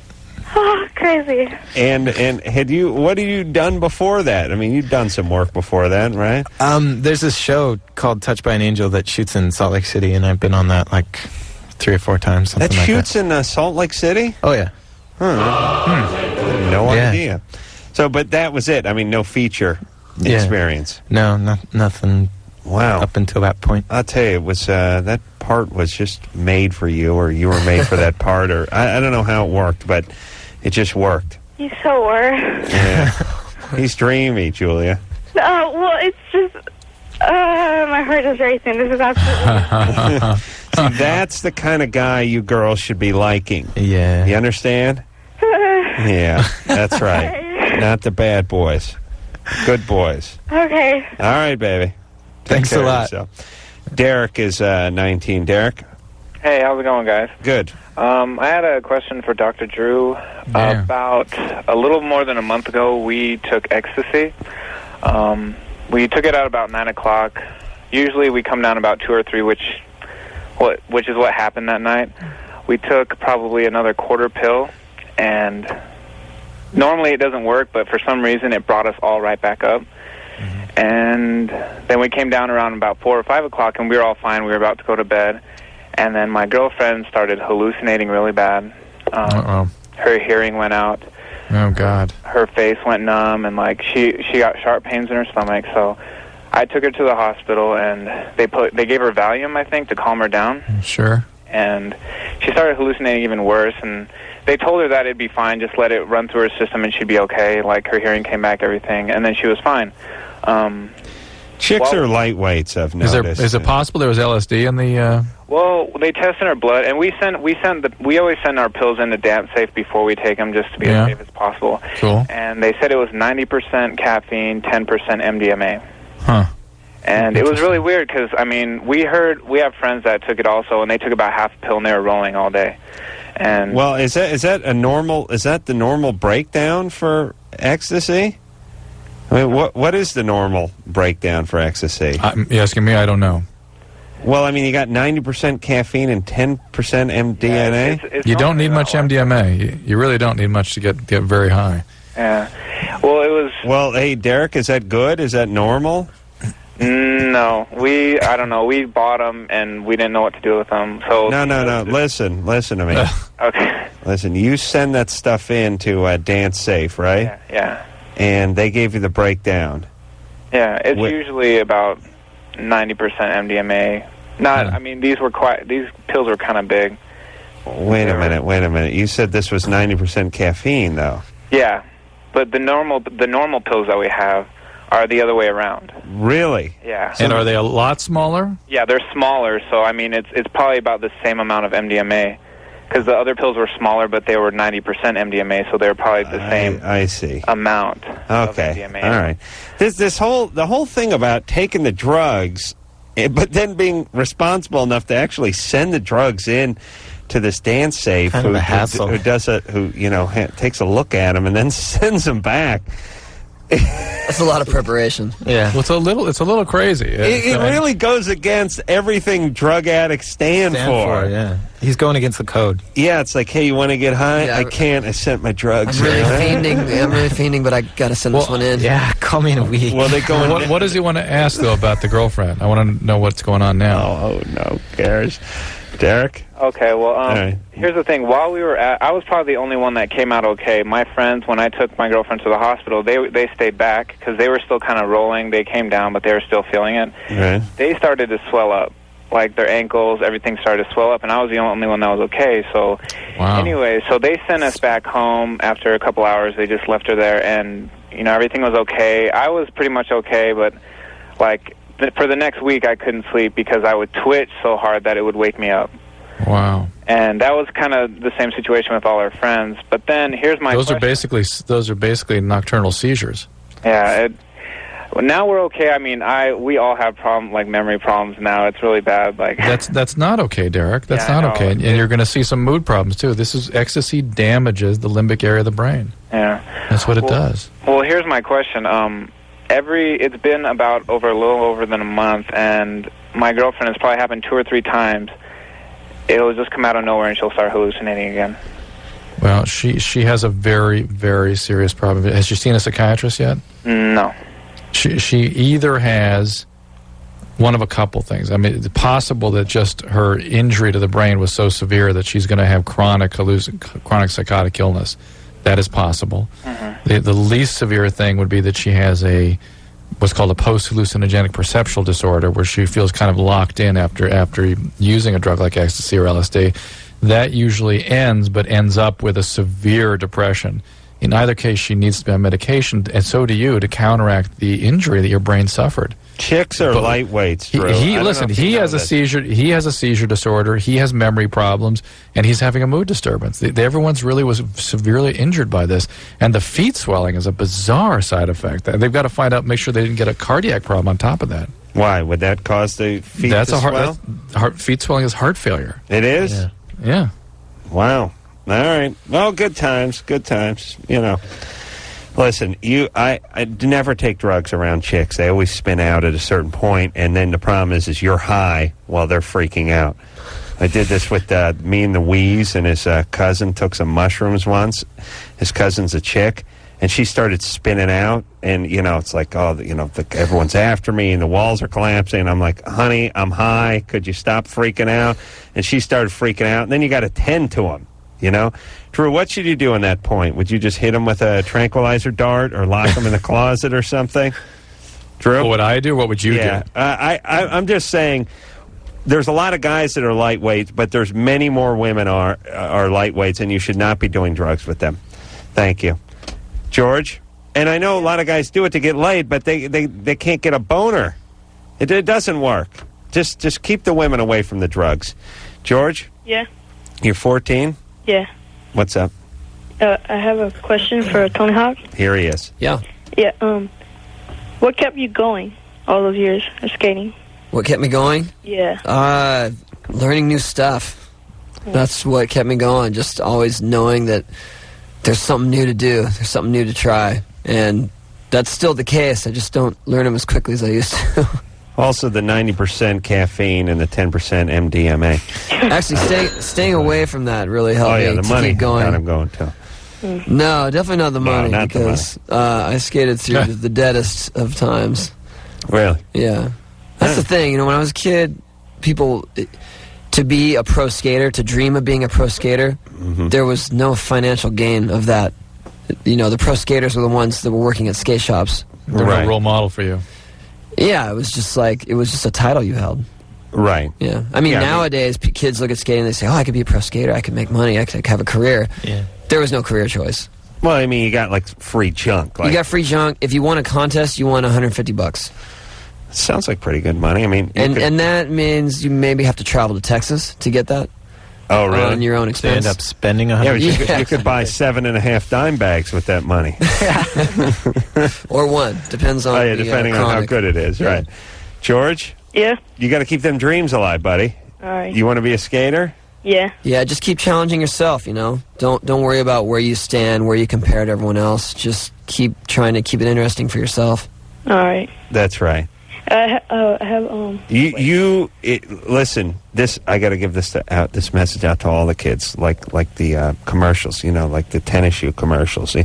Oh, crazy. And what have you done before that? I mean, you've done some work before that, right? There's this show called Touched by an Angel that shoots in Salt Lake City, and I've been on that like 3 or 4 times. That shoots in Salt Lake City? Oh, yeah. No idea. So, but that was it. I mean, no feature experience. No, nothing. Wow. Up until that point. I'll tell you, it was that part was just made for you, or you were made for that part, or I don't know how it worked, but it just worked. You so were. Yeah. He's dreamy, Julia. Well, it's just... my heart is racing. This is absolutely... See, that's the kind of guy you girls should be liking. Yeah. You understand? Yeah, that's right. Not the bad boys. Good boys. Okay. All right, baby. Thanks a lot. Yourself. Derek is 19. Derek? Hey, how's it going, guys? Good. I had a question for Dr. Drew. About a little more than a month ago, we took ecstasy. We took it out about 9 o'clock. Usually we come down about 2 or 3, which is what happened that night. We took probably another quarter pill, and normally it doesn't work, but for some reason it brought us all right back up. And then we came down around about 4 or 5 o'clock, and we were all fine. We were about to go to bed. And then my girlfriend started hallucinating really bad. Her hearing went out. Oh, God. Her face went numb, and, like, she got sharp pains in her stomach. So I took her to the hospital, and they gave her Valium, I think, to calm her down. Sure. And she started hallucinating even worse, and they told her that it'd be fine, just let it run through her system and she'd be okay. Like, her hearing came back, everything, and then she was fine. Chicks are lightweights, I've noticed. Is it possible there was LSD in the... Well, they tested her blood, and we always send our pills into damp safe before we take them, just to be as safe as possible. Cool. And they said it was 90% caffeine, 10% MDMA. Huh. And it was really weird because, I mean, we have friends that took it also, and they took about half a pill and they were rolling all day. And well, is that the normal breakdown for ecstasy? I mean, what is the normal breakdown for ecstasy? You asking me? I don't know. Well, I mean, you got 90% caffeine and 10% MDMA. It's you don't need much MDMA. You really don't need much to get very high. Yeah. Well, it was... Well, hey, Derek, is that good? Is that normal? No. I don't know. We bought them, and we didn't know what to do with them. So No. Listen to me. Okay. Listen, you send that stuff in to Dance Safe, right? Yeah. And they gave you the breakdown. Yeah, it's usually about 90% MDMA. I mean, these pills were kind of big. Wait a minute. You said this was 90% caffeine, though. Yeah, but the normal pills that we have are the other way around. Really? Yeah. And are they a lot smaller? Yeah, they're smaller, so I mean, it's probably about the same amount of MDMA. Because the other pills were smaller, but they were 90% MDMA, so they were probably the same amount of MDMA. All right. The whole thing about taking the drugs, but then being responsible enough to actually send the drugs in to this Dance Safe, Kind of a hassle. who takes a look at them and then sends them back. That's a lot of preparation. Yeah. Well, it's a little crazy. It really goes against everything drug addicts stand for. Yeah. He's going against the code. Yeah, it's like, hey, you want to get high? Yeah, I can't. I sent my drugs. I'm really fiending, but I gotta send this one in. Yeah, call me in a week. Well, they go. What does he want to ask though about the girlfriend? I want to know what's going on now. Oh no, cares. Derek? Okay, well, here's the thing. While we were I was probably the only one that came out okay. My friends, when I took my girlfriend to the hospital, they stayed back because they were still kind of rolling. They came down, but they were still feeling it. Right. They started to swell up. Like, their ankles, everything started to swell up, and I was the only one that was okay. So, anyway, so they sent us back home after a couple hours. They just left her there, and, everything was okay. I was pretty much okay, but, like, for the next week, I couldn't sleep because I would twitch so hard that it would wake me up. Wow. And that was kind of the same situation with all our friends. But then here's my question. Those are basically nocturnal seizures. Yeah. Well, now we're okay. I mean, we all have memory problems now. It's really bad. Like that's not okay, Derek. That's not okay. And you're going to see some mood problems too. Ecstasy damages the limbic area of the brain. Yeah. That's what it does. Well, here's my question. It's been about a little over than a month, and my girlfriend has probably happened 2 or 3 times. It'll just come out of nowhere, and she'll start hallucinating again. Well, she has a very, very serious problem. Has she seen a psychiatrist yet? No. She either has one of a couple things. I mean, it's possible that just her injury to the brain was so severe that she's going to have chronic psychotic illness. That is possible. Mm-hmm. The least severe thing would be that she has what's called a post-hallucinogenic perceptual disorder, where she feels kind of locked in after using a drug like ecstasy or LSD. That usually ends up with a severe depression. In either case, she needs to be on medication, and so do you, to counteract the injury that your brain suffered. Chicks are lightweights, Drew. He has a seizure. He has a seizure disorder. He has memory problems, and he's having a mood disturbance. Everyone's really was severely injured by this, and the feet swelling is a bizarre side effect. They've got to find out, make sure they didn't get a cardiac problem on top of that. Why would that cause the feet to swell? Feet swelling is heart failure. It is. Yeah. Wow. All right. Well, good times. Listen, I never take drugs around chicks. They always spin out at a certain point, and then the problem is you're high while they're freaking out. I did this with me and the Wheeze, and his cousin took some mushrooms once. His cousin's a chick, and she started spinning out, and, it's like, everyone's after me, and the walls are collapsing. I'm like, honey, I'm high. Could you stop freaking out? And she started freaking out, and then you got to tend to them. Drew, what should you do in that point? Would you just hit him with a tranquilizer dart or lock him in the closet or something? Drew? What would I do? What would you do? I'm just saying there's a lot of guys that are lightweights, but there's many more women are lightweights, and you should not be doing drugs with them. Thank you. George? And I know a lot of guys do it to get laid, but they can't get a boner. It doesn't work. Just keep the women away from the drugs. George? Yeah. You're 14? Yeah. What's up? I have a question for Tony Hawk. Here he is. Yeah. Yeah. What kept you going all those years of skating? What kept me going? Yeah. Learning new stuff. That's what kept me going. Just always knowing that there's something new to do. There's something new to try. And that's still the case. I just don't learn them as quickly as I used to. Also, the 90% caffeine and the 10% MDMA. Actually, staying away from that really helped me the to money keep going. got him going, too. No, definitely not the money, not the because I skated through the deadest of times. Really? Yeah. That's the thing. When I was a kid, people, to be a pro skater, to dream of being a pro skater, there was no financial gain of that. The pro skaters were the ones that were working at skate shops. They're a role model for you. Yeah, it was just a title you held. Right. Yeah. I mean, nowadays, kids look at skating and they say, I could be a pro skater, I could make money, I could have a career. Yeah. There was no career choice. Well, I mean, you got, free junk. You got free junk. If you won a contest, you won $150. Sounds like pretty good money. I mean... And that means you maybe have to travel to Texas to get that. Oh, really? On your own expense. They end up spending $100. Yeah, but you could buy 7.5 dime bags with that money. Or one. Depends on depending on how good it is. Right. George? Yeah? You got to keep them dreams alive, buddy. All right. You want to be a skater? Yeah. Yeah, just keep challenging yourself, Don't worry about where you stand, where you compare to everyone else. Just keep trying to keep it interesting for yourself. All right. That's right. I have Listen, I got to give this message out to all the kids, like the commercials, like the tennis shoe commercials. See,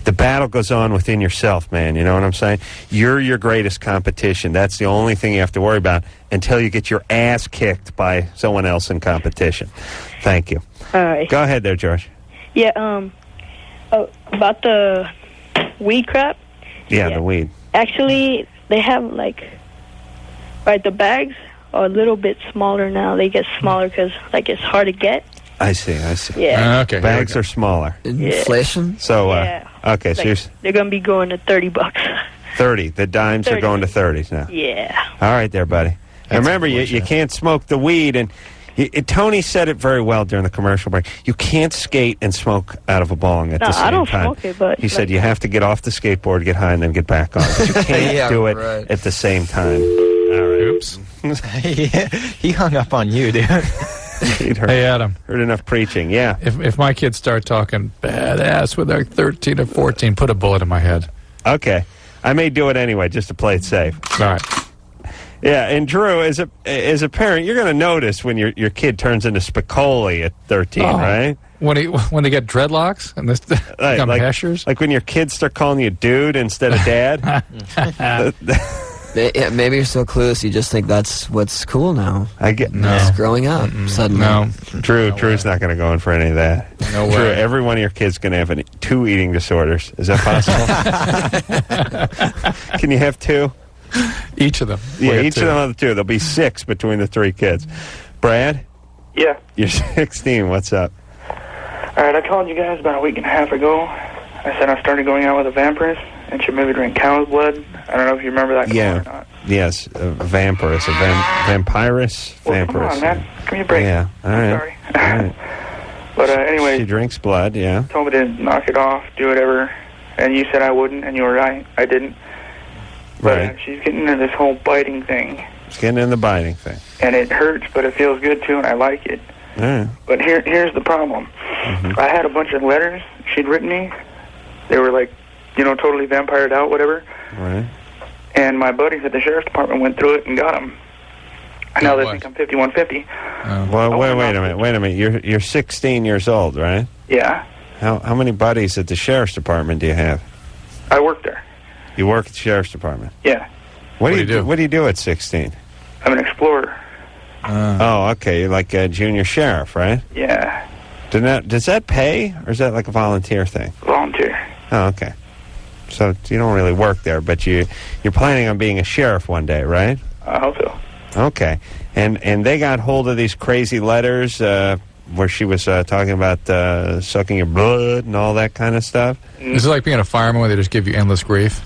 the battle goes on within yourself, man. You know what I'm saying? You're your greatest competition. That's the only thing you have to worry about until you get your ass kicked by someone else in competition. Thank you. All right. Go ahead there, George. Yeah. About the weed crap. Yeah, the weed. Actually, they have the bags are a little bit smaller now. They get smaller because it's hard to get. I see. Yeah. Okay. Bags are smaller. Inflation? So, okay, so they're going to be going to $30. 30. The dimes 30. are going to 30s now. Yeah. All right there, buddy. And remember, you can't smoke the weed. And Tony said it very well during the commercial break. You can't skate and smoke out of a bong at the same time. No, I don't smoke it, but... He said you have to get off the skateboard, get high, and then get back on. But you can't do it at the same time. All right. Oops. He hung up on you, dude. Hey, Adam. Heard enough preaching, yeah. If my kids start talking badass when they're 13 or 14, put a bullet in my head. Okay. I may do it anyway, just to play it safe. All right. Yeah, and Drew, as a parent, you're going to notice when your kid turns into Spicoli at 13, right? When they get dreadlocks and this become hashers? Like when your kids start calling you dude instead of dad? Maybe you're so clueless you just think that's what's cool now. It's growing up suddenly. No. Drew's not going to go in for any of that. No way. Drew, every one of your kids going to have 2 eating disorders. Is that possible? Can you have 2? Each of them. Yeah, each of them have 2. There'll be 6 between the 3 kids. Brad? Yeah. You're 16. What's up? All right, I called you guys about a week and a half ago. I said I started going out with a vampiress, and she made me drink cow's blood. I don't know if you remember that call or not. Yes, a vampiress. Vampirus? Well, Vampiress. come on, man. Give me a break. Yeah, all right. Sorry. All right. But anyway... She drinks blood, yeah. Told me to knock it off, do whatever. And you said I wouldn't, and you were right. I didn't. But Right. she's getting into this whole biting thing. She's getting in the biting thing. And it hurts, but it feels good, too, and I like it. All right. But here's the problem. Mm-hmm. I had a bunch of letters she'd written me. They were totally vampired out, whatever. Right. And my buddies at the sheriff's department went through it and got them. And now they think I'm 5150. Well, wait a minute. You're 16 years old, right? Yeah. How many buddies at the sheriff's department do you have? I work there. You work at the sheriff's department? Yeah. What do you do? What do you do at 16? I'm an explorer. Oh, okay. You're like a junior sheriff, right? Yeah. Does that pay, or is that like a volunteer thing? Volunteer. Oh, okay. So you don't really work there, but you're planning on being a sheriff one day, right? I hope so. Okay. And they got hold of these crazy letters where she was talking about sucking your blood and all that kind of stuff. Is it like being a fireman where they just give you endless grief?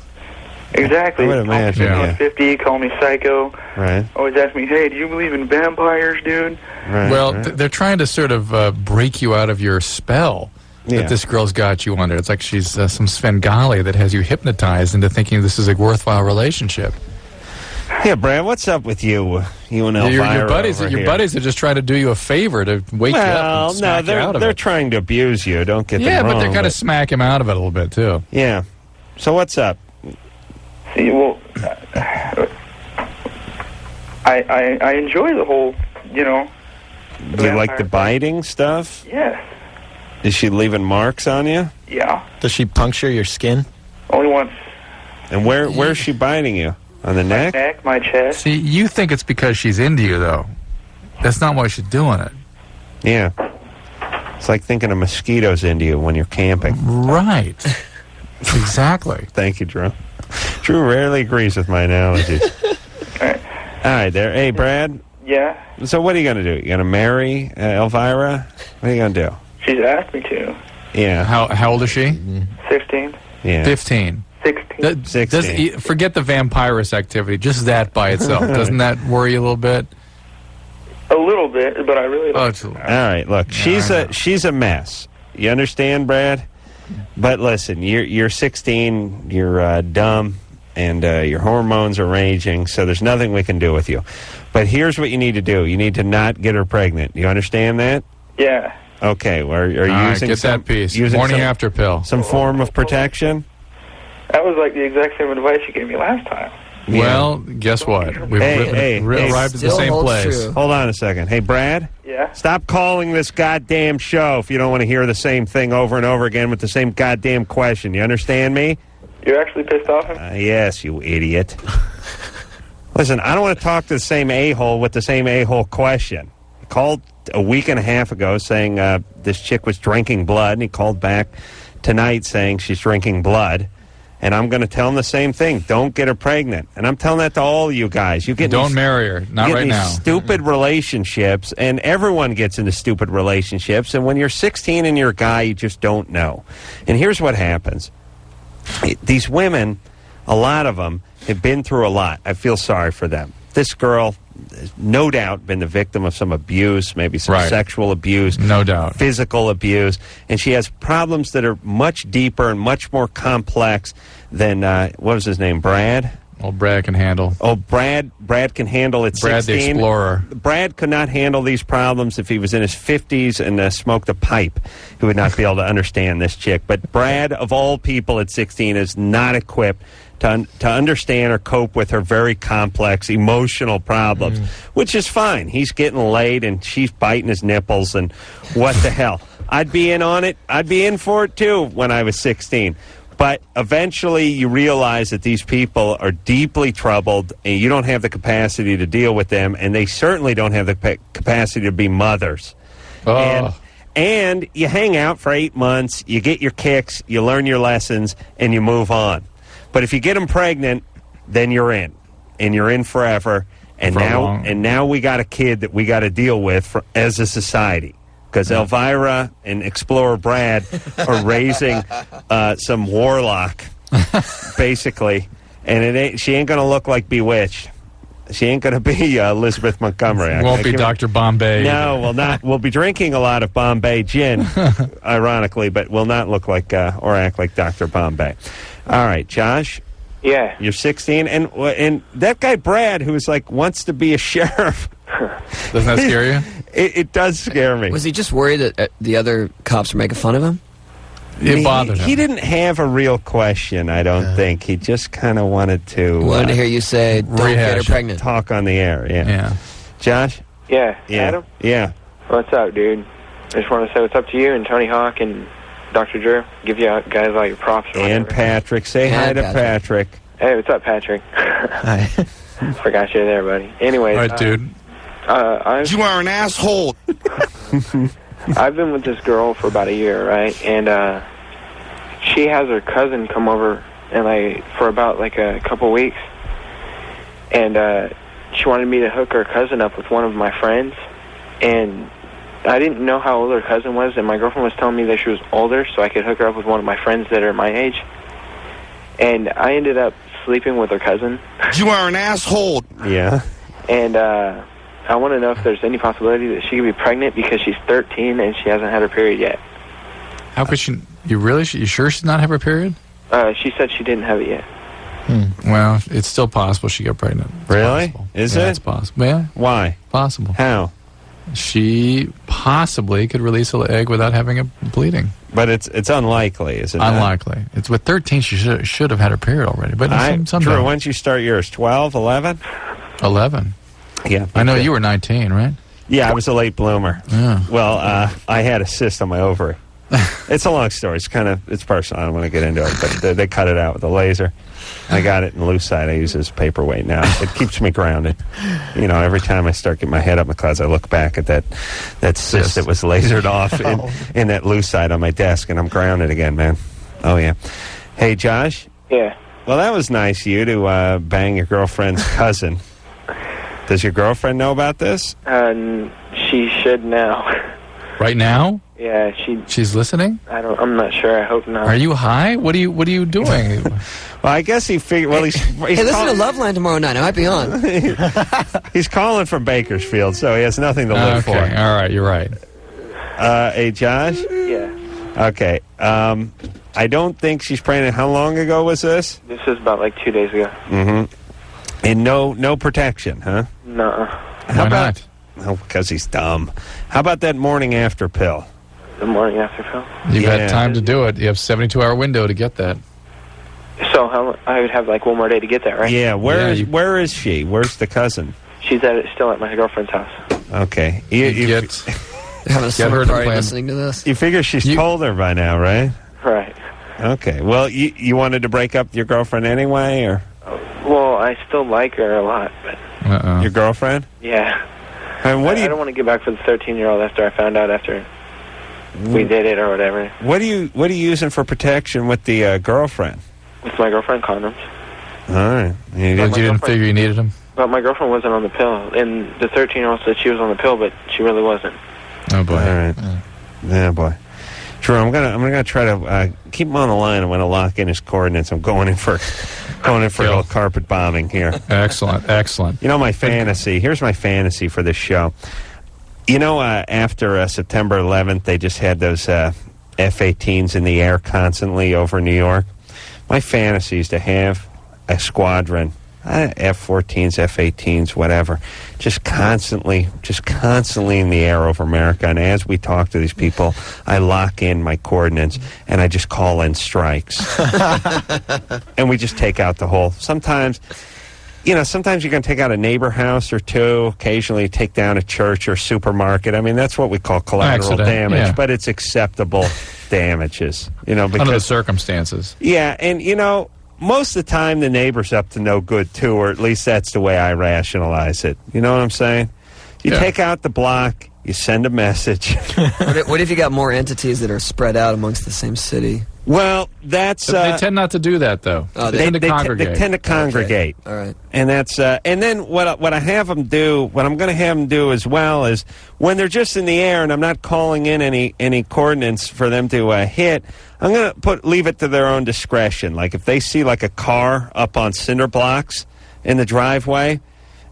Exactly. I would imagine, yeah. 50, call me psycho. Right. Always ask me, hey, do you believe in vampires, dude? Right, well, they're trying to sort of break you out of your spell that this girl's got you under. It's like she's some Svengali that has you hypnotized into thinking this is a worthwhile relationship. Yeah, Brad, what's up with you? You and Elvira your buddies over here? Buddies are just trying to do you a favor to wake you up and smack you out of they're it. trying to abuse you. Don't get them Yeah, wrong. but they're going to smack him out of it a little bit, too. Yeah. So what's up? See, well, I enjoy the whole, Do you like the biting stuff? Yes. Is she leaving marks on you? Yeah. Does she puncture your skin? Only once. And where's she biting you? On the neck? My neck, my chest. See, you think it's because she's into you, though. That's not why she's doing it. Yeah. It's like thinking of mosquitoes into you when you're camping. Right. Exactly. Thank you, Drew. Drew rarely agrees with my analogies. All right, there. Hey, Brad. Yeah? So what are you going to do? You going to marry Elvira? What are you going to do? She's asked me to. Yeah. How old is she? 16. Yeah. 15. 16. 16. Forget the vampirus activity. Just that by itself. Doesn't that worry you a little bit? A little bit, but I really don't. All right, look, she's a mess. You understand, Brad? But listen, you're 16, you're dumb, and your hormones are raging, so there's nothing we can do with you. But here's what you need to do. You need to not get her pregnant. You understand that? Yeah. Okay, well, are you using get that piece. Morning after pill. Some form of protection? That was like the exact same advice you gave me last time. Yeah. Well, guess what? We've arrived at the same place. Hold on a second. Hey, Brad? Yeah? Stop calling this goddamn show if you don't want to hear the same thing over and over again with the same goddamn question. You understand me? You're actually pissed off? Yes, you idiot. Listen, I don't want to talk to the same a-hole with the same a-hole question. He called a week and a half ago saying this chick was drinking blood, and he called back tonight saying she's drinking blood. And I'm going to tell him the same thing. Don't get her pregnant. And I'm telling that to all you guys. Don't marry her. Not right now. Stupid relationships, and everyone gets into stupid relationships. And when you're 16 and you're a guy, you just don't know. And here's what happens. These women, a lot of them, have been through a lot. I feel sorry for them. This girl has no doubt been the victim of some abuse, maybe some sexual abuse. No doubt. Physical abuse. And she has problems that are much deeper and much more complex than, what was his name, Brad? Oh, Brad can handle. Oh, Brad can handle it. Brad 16. the Explorer. Brad could not handle these problems if he was in his 50s and smoked a pipe. He would not be able to understand this chick. But Brad, of all people at 16, is not equipped to understand or cope with her very complex emotional problems, which is fine. He's getting laid and she's biting his nipples, and what the hell? I'd be in on it. I'd be in for it too when I was 16. But eventually you realize that these people are deeply troubled and you don't have the capacity to deal with them, and they certainly don't have the capacity to be mothers. Oh. And you hang out for 8 months, you get your kicks, you learn your lessons, and you move on. But if you get them pregnant, then you're in, and you're in forever. And now we got a kid that we got to deal with as a society, because Elvira and Explorer Brad are raising some warlock, basically, and she ain't gonna look like Bewitched. She ain't gonna be Elizabeth Montgomery. Won't be Dr. Bombay. No, we'll not. We'll be drinking a lot of Bombay gin, ironically, but will not look like or act like Dr. Bombay. All right, Josh. Yeah. You're 16, and that guy Brad, who's like wants to be a sheriff. Doesn't that scare you? It does scare me. Was he just worried that the other cops were making fun of him? It bothered him. He didn't have a real question, I don't think. He just kind of wanted to... Wanted to hear you say, don't get her pregnant. Talk on the air, yeah. Josh? Yeah. Adam? Yeah. What's up, dude? I just want to say what's up to you and Tony Hawk and Dr. Drew. Give you guys all your props. And Patrick. Say hi to Patrick. Hey, what's up, Patrick? Hi. Forgot you're there, buddy. Anyways. All right, dude. You are an asshole. I've been with this girl for about a year, right? And she has her cousin come over and for about a couple weeks, and she wanted me to hook her cousin up with one of my friends, and I didn't know how old her cousin was, and my girlfriend was telling me that she was older, so I could hook her up with one of my friends that are my age, and I ended up sleeping with her cousin. You are an asshole. Yeah. And I want to know if there's any possibility that she could be pregnant because she's 13 and she hasn't had her period yet. How could she? You sure she's not have her period? She said she didn't have it yet. Well, it's still possible she got pregnant. It's Really? possible. Is Yeah, it? it's possible. Yeah. Why? Possible. How? She possibly could release an egg without having a bleeding. But it's unlikely, isn't it? Unlikely. It's with 13, she should have had her period already. But some Drew, don't. when did you start yours? 12, 11? 11. Yeah. I know you were 19, right? Yeah, I was a late bloomer. Yeah. Well, I had a cyst on my ovary. It's a long story. It's personal. I don't want to get into it, but they cut it out with a laser. I got it in Lucite. I use it as a paperweight now. It keeps me grounded. Every time I start getting my head up in the clouds, I look back at that cyst that was lasered off in that Lucite on my desk, and I'm grounded again, man. Oh, yeah. Hey, Josh? Yeah. Well, that was nice of you to bang your girlfriend's cousin. Does your girlfriend know about this? She should now. Right now? Yeah, she's listening? I'm not sure. I hope not. Are you high? What are you doing? Well, I guess he figured. Well, he's Hey, listen to Loveline tomorrow night. I might be on. He's calling from Bakersfield, so he has nothing to live for. Okay, all right, you're right. Hey, Josh? Yeah. Okay. I don't think she's pregnant. How long ago was this? This is about 2 days ago. Mm-hmm. And no protection, huh? No. Why not? Oh, because he's dumb. How about that morning after pill? The morning after pill? You've had time to do it. You have 72-hour window to get that. So I would have one more day to get that, right? Yeah. Where is she? Where's the cousin? She's still at my girlfriend's house. Okay. Having a summer party listening to this. You figure she's told her by now, right? Right. Okay. Well, you wanted to break up with your girlfriend anyway, or? Well, I still like her a lot, but... Your girlfriend? Yeah. And I don't want to get back for the 13-year-old after I found out after we did it or whatever. What are you using for protection with the girlfriend? With my girlfriend, condoms. All right. You didn't figure you needed them? But my girlfriend wasn't on the pill, and the 13-year-old said she was on the pill, but she really wasn't. Oh boy! All right. Yeah, boy. Drew, I'm gonna try to keep him on the line. I'm gonna lock in his coordinates. I'm going in for a little carpet bombing here. Excellent. My fantasy. Here's my fantasy for this show. After September 11th, they just had those F-18s in the air constantly over New York. My fantasy is to have a squadron, F-14s, F-18s, whatever, just constantly in the air over America. And as we talk to these people, I lock in my coordinates and I just call in strikes. And we just take out the whole. Sometimes you're going to take out a neighbor house or two, occasionally take down a church or supermarket. I mean, that's what we call collateral damage, but it's acceptable damages, because, under the circumstances. Yeah, and, most of the time the neighbor's up to no good, too, or at least that's the way I rationalize it. You know what I'm saying? You take out the block, you send a message. What if you got more entities that are spread out amongst the same city? Well, that's... they tend not to do that, though. Oh, they tend to congregate. They tend to congregate. Okay. All right. And that's... and then what I have them do, what I'm going to have them do as well is when they're just in the air and I'm not calling in any coordinates for them to hit, I'm going to leave it to their own discretion. Like if they see a car up on cinder blocks in the driveway...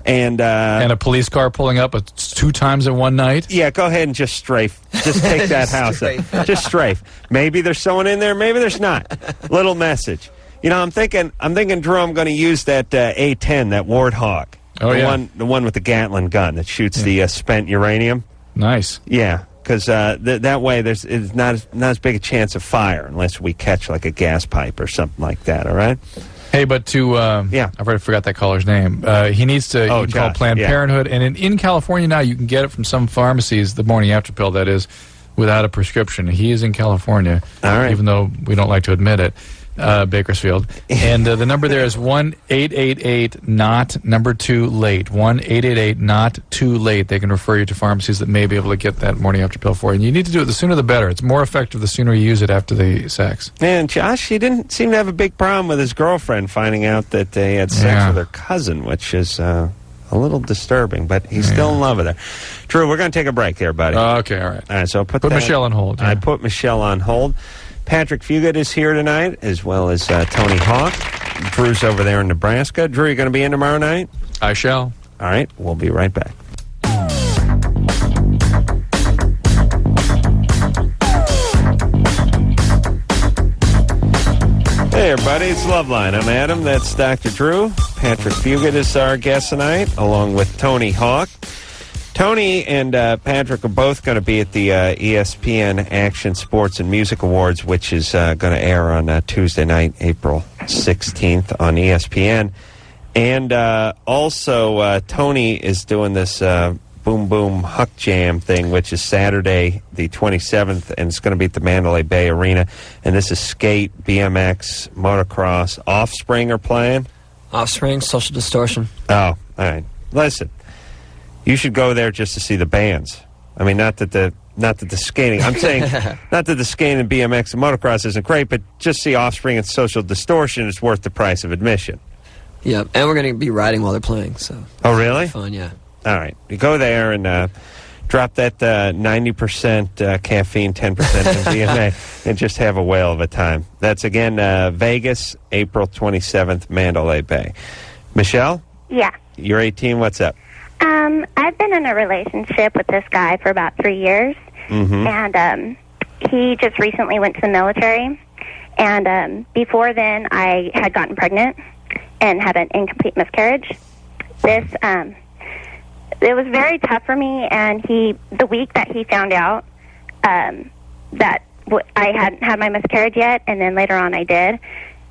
And a police car pulling up 2 times in one night? Yeah, go ahead and just strafe. Just take that house up. Just strafe. Maybe there's someone in there, maybe there's not. Little message. I'm thinking, Drew, I'm going to use that A-10, that Warthog. The one with the Gatling gun that shoots the spent uranium. Nice. Yeah, because that way it's not as big a chance of fire unless we catch a gas pipe or something like that, all right? Hey, but I've already forgot that caller's name. He needs to call Planned Parenthood. And in California now, you can get it from some pharmacies, the morning after pill, that is, without a prescription. He is in California, even though we don't like to admit it. Bakersfield. And the number there is 1-888-NOT-2-LATE. 1-888-NOT-2-LATE. They can refer you to pharmacies that may be able to get that morning after pill for you. And you need to do it the sooner the better. It's more effective the sooner you use it after the sex. And Josh, he didn't seem to have a big problem with his girlfriend finding out that they had sex with her cousin, which is a little disturbing, but he's still in love with her. Drew, we're going to take a break here, buddy. Okay, all right. All right, so I'll put Michelle on hold. I put Michelle on hold. Patrick Fugit is here tonight, as well as Tony Hawk. Drew's over there in Nebraska. Drew, you going to be in tomorrow night? I shall. All right, we'll be right back. Hey, everybody, it's Loveline. I'm Adam. That's Dr. Drew. Patrick Fugit is our guest tonight, along with Tony Hawk. Tony and Patrick are both going to be at the ESPN Action Sports and Music Awards, which is going to air on Tuesday night, April 16th on ESPN. And also, Tony is doing this Boom Boom Huck Jam thing, which is Saturday the 27th, and it's going to be at the Mandalay Bay Arena. And this is skate, BMX, motocross. Offspring are playing? Offspring, Social Distortion. Oh, all right. Listen. You should go there just to see the bands. I mean, not that the skating. I'm saying not that the skating and BMX and motocross isn't great, but just see Offspring and Social Distortion is worth the price of admission. Yeah, and we're going to be riding while they're playing. So. Oh, really? Fun, yeah. All right, you go there and drop that 90% caffeine, 10% MDMA, and just have a whale of a time. That's again Vegas, April 27th, Mandalay Bay. Michelle? Yeah. You're 18. What's up? I've been in a relationship with this guy for about 3 years, and he just recently went to the military. And before then, I had gotten pregnant and had an incomplete miscarriage. It was very tough for me. And the week that he found out that I hadn't had my miscarriage yet, and then later on I did,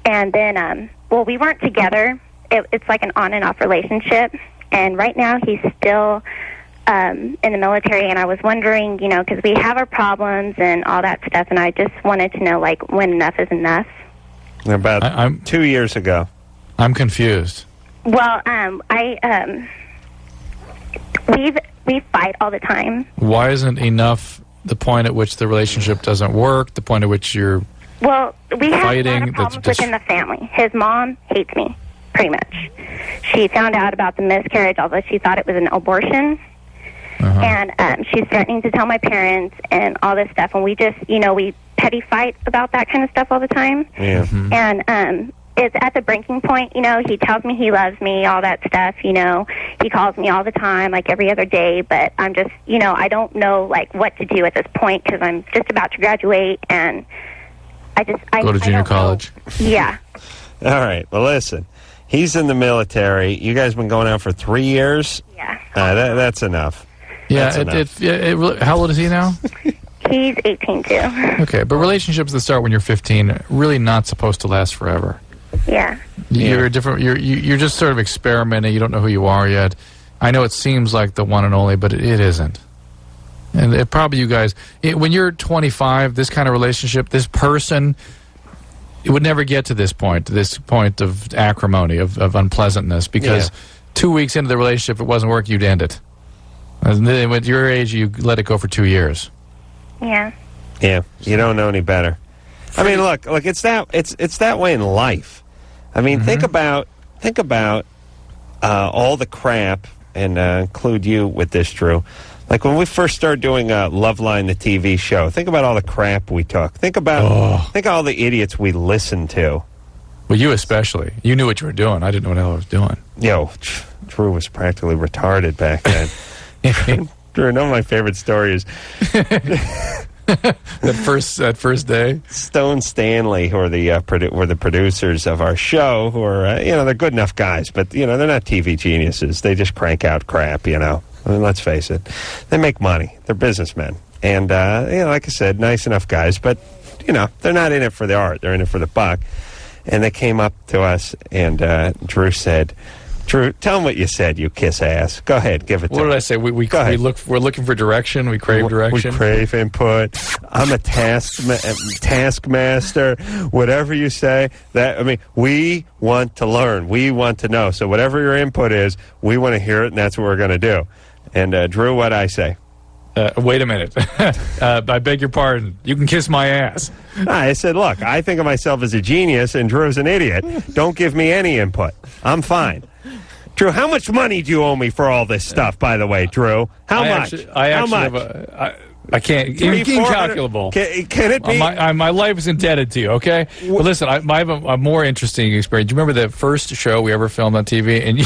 and then we weren't together. It's like an on and off relationship. And right now he's still in the military, and I was wondering, because we have our problems and all that stuff, and I just wanted to know, like, when enough is enough. About 2 years ago. I'm confused. Well, we fight all the time. Why isn't enough the point at which the relationship doesn't work, the point at which you're Well, we have fighting, a lot of problems within the family. His mom hates me. Pretty much. She found out about the miscarriage, although she thought it was an abortion. And she's threatening to tell my parents and all this stuff. And we just, we petty fight about that kind of stuff all the time. Yeah. And it's at the breaking point. He tells me he loves me, all that stuff. He calls me all the time, like every other day. But I'm just, I don't know, like, what to do at this point because I'm just about to graduate. And I go to junior college. Yeah. All right. Well, listen. He's in the military. You guys been going out for 3 years? Yeah. That's enough. Yeah. That's enough. How old is he now? He's 18 too. Okay, but relationships that start when you're 15 really not supposed to last forever. Yeah. You're different. You're just sort of experimenting. You don't know who you are yet. I know it seems like the one and only, but it isn't. And probably you guys, when you're 25, this kind of relationship, this person. It would never get to this point of acrimony, of unpleasantness, because 2 weeks into the relationship, if it wasn't working, you'd end it. And then at your age, you let it go for 2 years. Yeah. Yeah, you don't know any better. I mean, look, it's that way in life. I mean, think about all the crap, and include you with this, Drew. Like when we first started doing Loveline, the TV show, think about all the crap we took. Think about all the idiots we listened to. Well, you especially. You knew what you were doing. I didn't know what the hell I was doing. Drew was practically retarded back then. Drew, one of my favorite stories. that first day. Stone Stanley, who are were the producers of our show, who are they're good enough guys, but they're not TV geniuses. They just crank out crap. I mean, let's face it. They make money. They're businessmen. And, like I said, nice enough guys. But, they're not in it for the art. They're in it for the buck. And they came up to us, and Drew said, Drew, tell them what you said, you kiss ass. Go ahead, give it to What me. did I say? We're looking for direction. We crave direction. We crave input. I'm a taskmaster. Whatever you say, we want to learn. We want to know. So whatever your input is, we want to hear it, and that's what we're going to do. And Drew, what'd I say? Wait a minute. I beg your pardon. You can kiss my ass. I said, look, I think of myself as a genius, and Drew's an idiot. Don't give me any input. I'm fine. Drew, how much money do you owe me for all this stuff, by the way, Drew? How much? How much? I can't. Incalculable. Can it be? My life is indebted to you, okay? But listen, I have a more interesting experience. Do you remember the first show we ever filmed on TV? And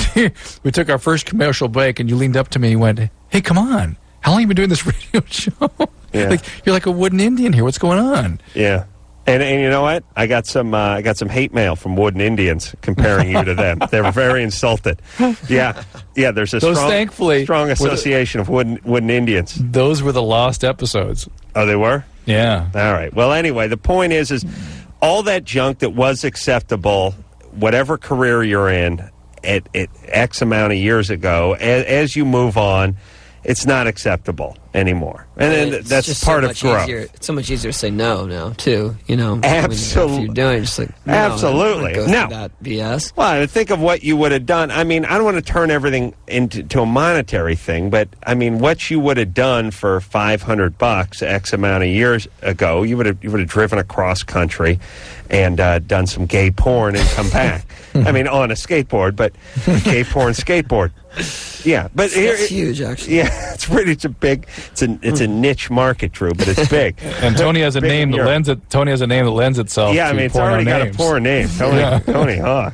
we took our first commercial break, and you leaned up to me and went, hey, come on. How long have you been doing this radio show? Yeah. You're like a wooden Indian here. What's going on? Yeah. And you know what? I got some hate mail from wooden Indians comparing you to them. They were very insulted. Yeah. There's a strong association of wooden Indians. Those were the lost episodes. Oh, they were? Yeah. All right. Well, anyway, the point is all that junk that was acceptable, whatever career you're in, at X amount of years ago, as you move on, it's not acceptable anymore. And then that's part of growth. It's so much easier to say no now, too. Absolutely. You're doing just like, no, absolutely. I don't wanna go through that BS. Well, think of what you would have done. I mean, I don't want to turn everything into a monetary thing, but I mean, what you would have done for $500 X amount of years ago, you would have driven across country and done some gay porn and come back. I mean, on a skateboard, but gay porn skateboard. Yeah, but it's huge, actually. Yeah, it's a niche market, Drew, but it's big. And Tony has a name that lends it. Tony has a name that lends itself. Yeah, to it's already got a poor name. Tony Hawk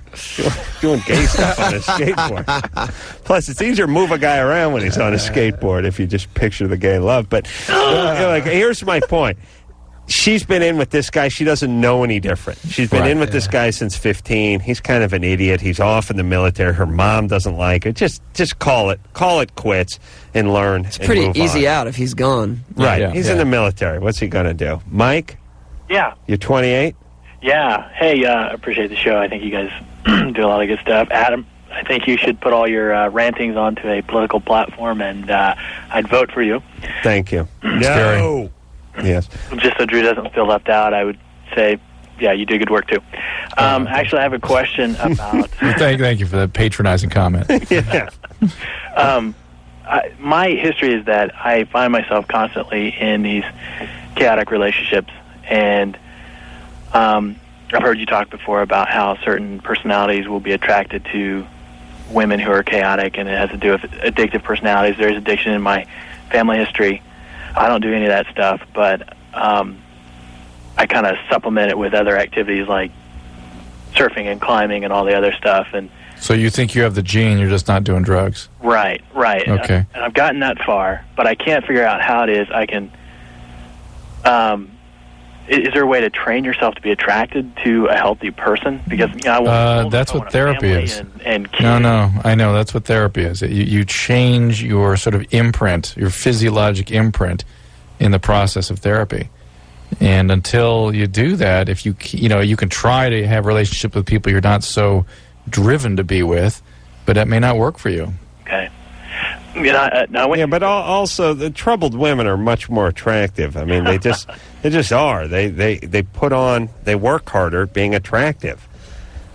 doing gay stuff on a skateboard. Plus, it's easier to move a guy around when he's on a skateboard if you just picture the gay love. But here's my point. She's been in with this guy. She doesn't know any different. She's been in with this guy since 15. He's kind of an idiot. He's off in the military. Her mom doesn't like it. Just call it quits and learn. It's pretty easy out if he's gone. Right. Yeah. He's in the military. What's he going to do? Mike? Yeah. You're 28? Yeah. Hey, appreciate the show. I think you guys do a lot of good stuff. Adam, I think you should put all your rantings onto a political platform, and I'd vote for you. Thank you. No. Yes. Just so Drew doesn't feel left out, I would say, yeah, you do good work too. Actually, I have a question about. Thank you for that patronizing comment. Yeah. My history is that I find myself constantly in these chaotic relationships, and I've heard you talk before about how certain personalities will be attracted to women who are chaotic, and it has to do with addictive personalities. There's addiction in my family history. I don't do any of that stuff, but I kind of supplement it with other activities like surfing and climbing and all the other stuff. And so you think you have the gene, you're just not doing drugs? Right. Okay. And I've gotten that far, but I can't figure out how it is I can... is there a way to train yourself to be attracted to a healthy person? Because I want that's what therapy is. And No, I know that's what therapy is. You change your sort of imprint, your physiologic imprint, in the process of therapy. And until you do that, if you can try to have a relationship with people you're not so driven to be with, but that may not work for you. Okay. But also the troubled women are much more attractive. I mean, they just are. They put on, they work harder being attractive.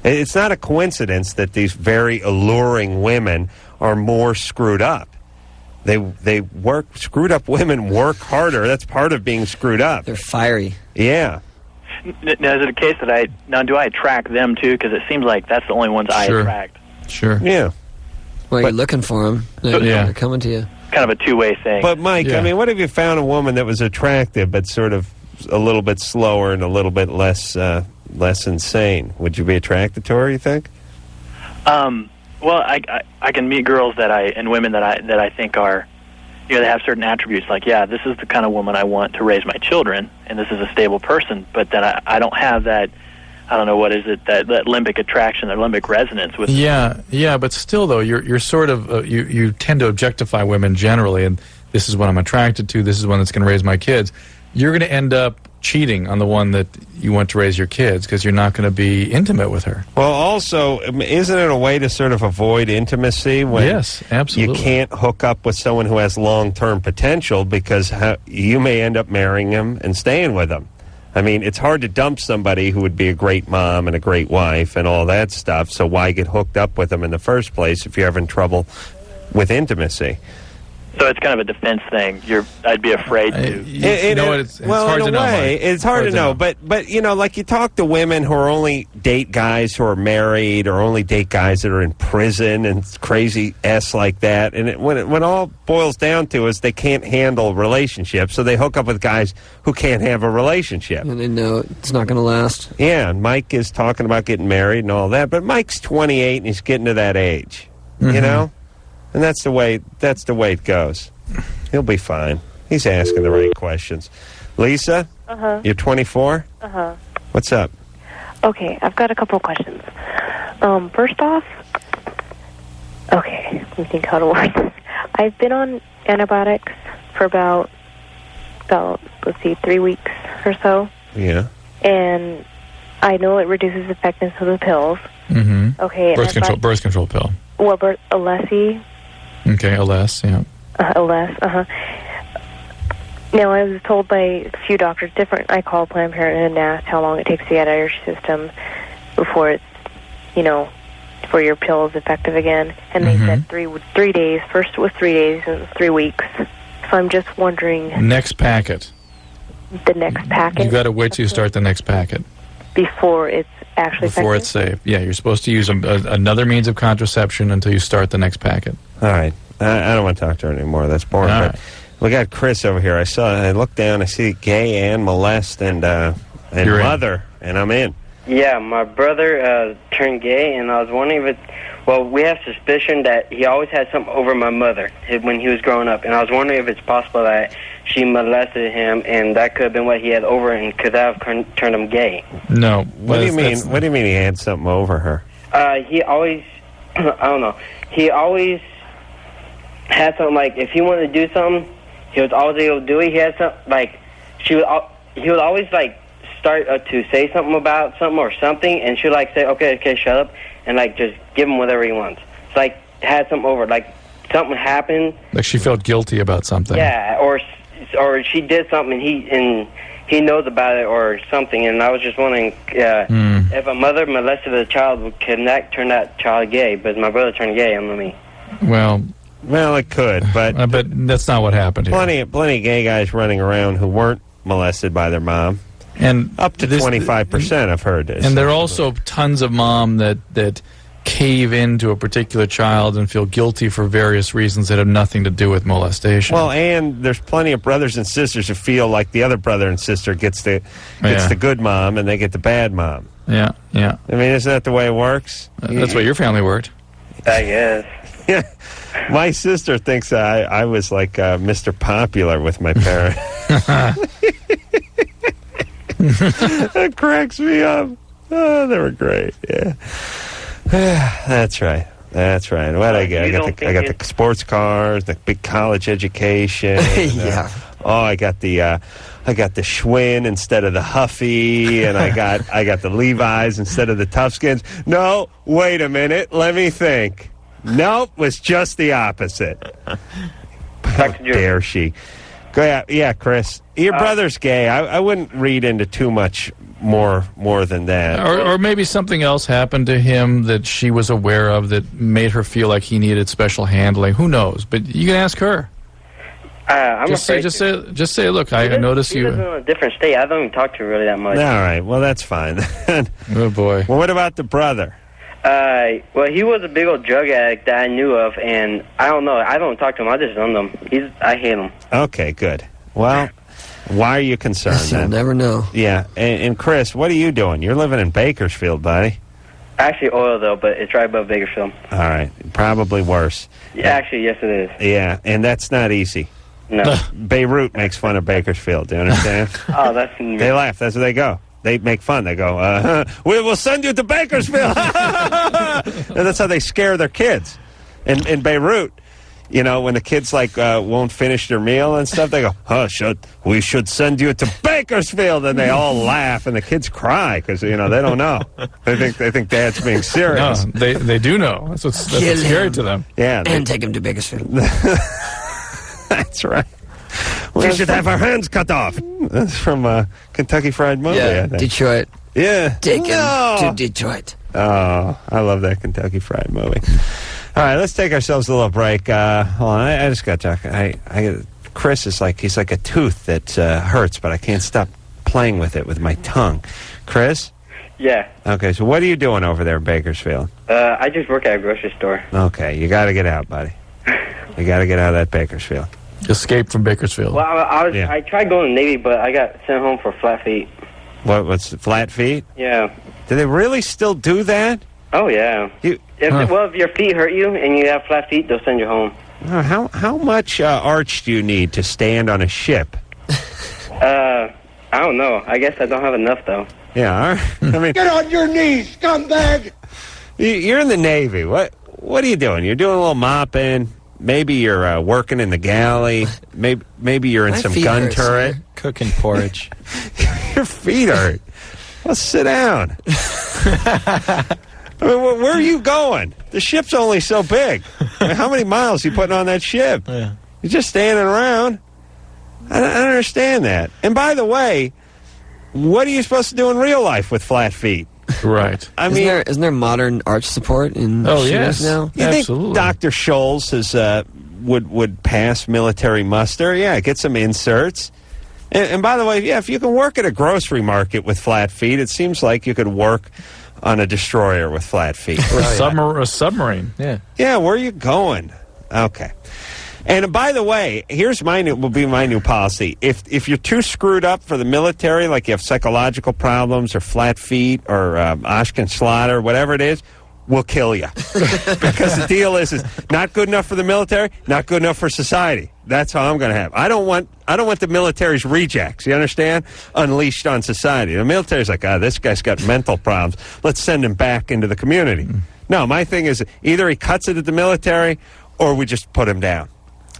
It's not a coincidence that these very alluring women are more screwed up. Screwed up women work harder. That's part of being screwed up. They're fiery. Yeah. Now, is it a case that do I attract them too? Because it seems like that's the only ones I attract. Sure. Yeah. Well, you're looking for them. They're coming to you. Kind of a two-way thing. But, Mike, I mean, what if you found a woman that was attractive but sort of a little bit slower and a little bit less insane? Would you be attracted to her, you think? Well, I can meet girls and women that I think are, they have certain attributes. Like, yeah, this is the kind of woman I want to raise my children, and this is a stable person. But then I don't have that. I don't know what is it, that limbic attraction or limbic resonance with. Yeah, but still though, you're sort of you tend to objectify women generally, and this is what I'm attracted to. This is one that's going to raise my kids. You're going to end up cheating on the one that you want to raise your kids because you're not going to be intimate with her. Well, also, isn't it a way to sort of avoid intimacy when Yes, absolutely. you can't hook up with someone who has long-term potential because you may end up marrying him and staying with him? I mean, it's hard to dump somebody who would be a great mom and a great wife and all that stuff, so why get hooked up with them in the first place if you're having trouble with intimacy? So it's kind of a defense thing. I'd be afraid to. It's hard to know. Mike. It's hard to know. But like you talk to women who are only date guys who are married or only date guys that are in prison and crazy S like that. And when it all boils down to is they can't handle relationships, so they hook up with guys who can't have a relationship. And they know it's not going to last. Yeah, and Mike is talking about getting married and all that, but Mike's 28 and he's getting to that age, you know? And that's the way it goes. He'll be fine. He's asking the right questions. Lisa? Uh-huh. You're 24? Uh-huh. What's up? Okay, I've got a couple of questions. First off, okay, let me think how to word this. I've been on antibiotics for about, let's see, 3 weeks or so. Yeah. And I know it reduces the effectiveness of the pills. Mm-hmm. Okay. Birth control pill. Well, Alessi. Okay, LS, yeah. LS, Now, I was told by a few doctors, I called Planned Parenthood and asked how long it takes to get out of your system before it's, before your pill is effective again. And they said 3 days. First it was 3 days, and it was 3 weeks. So I'm just wondering. Next packet. The next packet? You got to wait till you start the next packet. Before it's actually Before it's safe. Yeah, you're supposed to use another means of contraception until you start the next packet. All right. I don't want to talk to her anymore. That's boring. All But right. we got Chris over here. I look down, I see gay and molest and You're in. mother, and I'm in. Yeah, my brother turned gay, and I was wondering if we have suspicion that he always had something over my mother when he was growing up, and I was wondering if it's possible that she molested him, and that could have been what he had over, and could that have turned him gay? No. What do you mean? What do you mean he had something over her? He always, I don't know, he always had something, like, if he wanted to do something, he was always able to do it. He had something, like, he would always, like, start to say something about something or something, and she would, like, say, okay, shut up, and, like, just give him whatever he wants. It's like, had something over, like, something happened. Like she felt guilty about something. Yeah, or she did something, and he knows about it or something, and I was just wondering if a mother molested a child, can that turn that child gay? But my brother turned gay, and me. Well, it could, but that's not what happened here. Plenty of gay guys running around who weren't molested by their mom, and up to 25%. I've heard this. And there are also tons of mom that cave into a particular child and feel guilty for various reasons that have nothing to do with molestation. Well, and there's plenty of brothers and sisters who feel like the other brother and sister gets the good mom and they get the bad mom. Yeah. I mean, isn't that the way it works? That's the way your family worked. I guess. Yeah. My sister thinks I was like Mr. Popular with my parents. That cracks me up. Oh, they were great. Yeah. That's right. What I get? I got the sports cars, the big college education. Yeah. I got the Schwinn instead of the Huffy, and I got the Levi's instead of the Toughskins. No, wait a minute. Let me think. Nope, was just the opposite. How dare she? Go ahead. Yeah, Chris. Your brother's gay. I wouldn't read into too much more than that. Or maybe something else happened to him that she was aware of that made her feel like he needed special handling. Who knows? But you can ask her. I'm just say, look, I notice he you. lives in a different state. I don't even talk to her really that much. All right. Well, that's fine. Oh boy. Well, what about the brother? Well, he was a big old drug addict that I knew of, and I don't know. I don't talk to him. I just know him. I hate him. Okay, good. Well, why are you concerned then? You'll never know. Yeah, and Chris, what are you doing? You're living in Bakersfield, buddy. Actually, oil though, but it's right above Bakersfield. All right, probably worse. Yeah, actually, yes, it is. Yeah, and that's not easy. No. Beirut makes fun of Bakersfield. Do you understand? Oh, that's. They laugh. That's where they go. They make fun. They go, we will send you to Bakersfield. And that's how they scare their kids. In Beirut, when the kids won't finish their meal and stuff, they go, we should send you to Bakersfield, and they all laugh, and the kids cry because they don't know. They think Dad's being serious. No, they do know. That's what's scary to them. Yeah, and take him to Bakersfield. That's right. We should have our hands cut off. That's from Kentucky Fried Movie. Yeah, I think. Detroit. Yeah, take him to Detroit. Oh, I love that Kentucky Fried Movie. All right, let's take ourselves a little break. Hold on, I just got to talk. Chris is he's like a tooth that hurts, but I can't stop playing with it with my tongue. Chris? Yeah. Okay, so what are you doing over there in Bakersfield? I just work at a grocery store. Okay, you got to get out, buddy. You got to get out of that Bakersfield. Escape from Bakersfield. Well, I tried going to Navy, but I got sent home for flat feet. What's flat feet? Yeah. Do they really still do that? Oh, yeah. If your feet hurt you and you have flat feet, they'll send you home. How much arch do you need to stand on a ship? I don't know. I guess I don't have enough, though. Yeah, all right. I mean, get on your knees, scumbag! You're in the Navy. What are you doing? You're doing a little mopping. Maybe you're working in the galley. Maybe you're in some gun turret. Cooking porridge. Your feet hurt. Well, sit down. I mean, where are you going? The ship's only so big. I mean, how many miles are you putting on that ship? Yeah. You're just standing around. I don't understand that. And by the way, what are you supposed to do in real life with flat feet? Right. I mean, isn't there modern arch support in shoes now? You think Dr. Scholl's would pass military muster? Yeah, get some inserts. And by the way, yeah, if you can work at a grocery market with flat feet, it seems like you could work on a destroyer with flat feet. Or a submarine. Yeah. Yeah, where are you going? Okay. And by the way, will be my new policy. If you're too screwed up for the military, like you have psychological problems or flat feet or Ashken slaughter, whatever it is, we'll kill you. Because the deal is not good enough for the military, not good enough for society. That's how I'm going to have. I don't want the military's rejects, you understand? Unleashed on society. The military's like, this guy's got mental problems. Let's send him back into the community. No, my thing is either he cuts it at the military or we just put him down.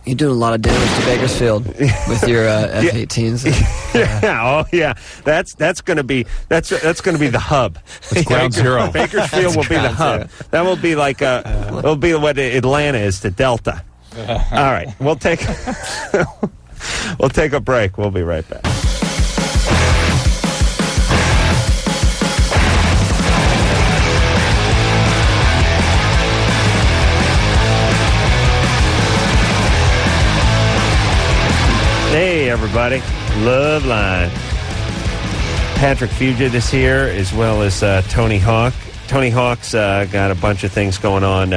You're doing a lot of damage to Bakersfield with your F-18s. Yeah, oh yeah. That's going to be the hub. It's ground zero. Bakersfield will be the hub. That will be like it'll be what Atlanta is to Delta. All right, we'll take a break. We'll be right back. Hey, everybody. Loveline. Patrick Fugit is here, as well as Tony Hawk. Tony Hawk's got a bunch of things going on.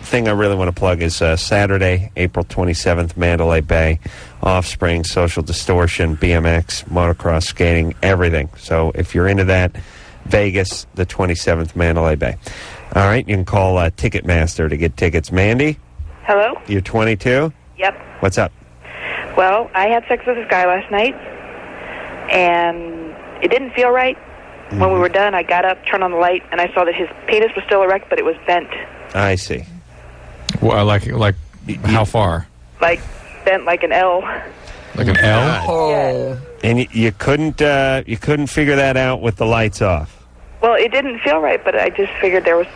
Thing I really want to plug is Saturday, April 27th, Mandalay Bay. Offspring, Social Distortion, BMX, motocross, skating, everything. So if you're into that, Vegas, the 27th, Mandalay Bay. All right, you can call Ticketmaster to get tickets. Mandy? Hello? You're 22? Yep. What's up? Well, I had sex with this guy last night, and it didn't feel right. When we were done, I got up, turned on the light, and I saw that his penis was still erect, but it was bent. I see. Well, like how far? Like, bent like an L. Like an L? Oh. And you couldn't figure that out with the lights off? Well, it didn't feel right, but I just figured there was,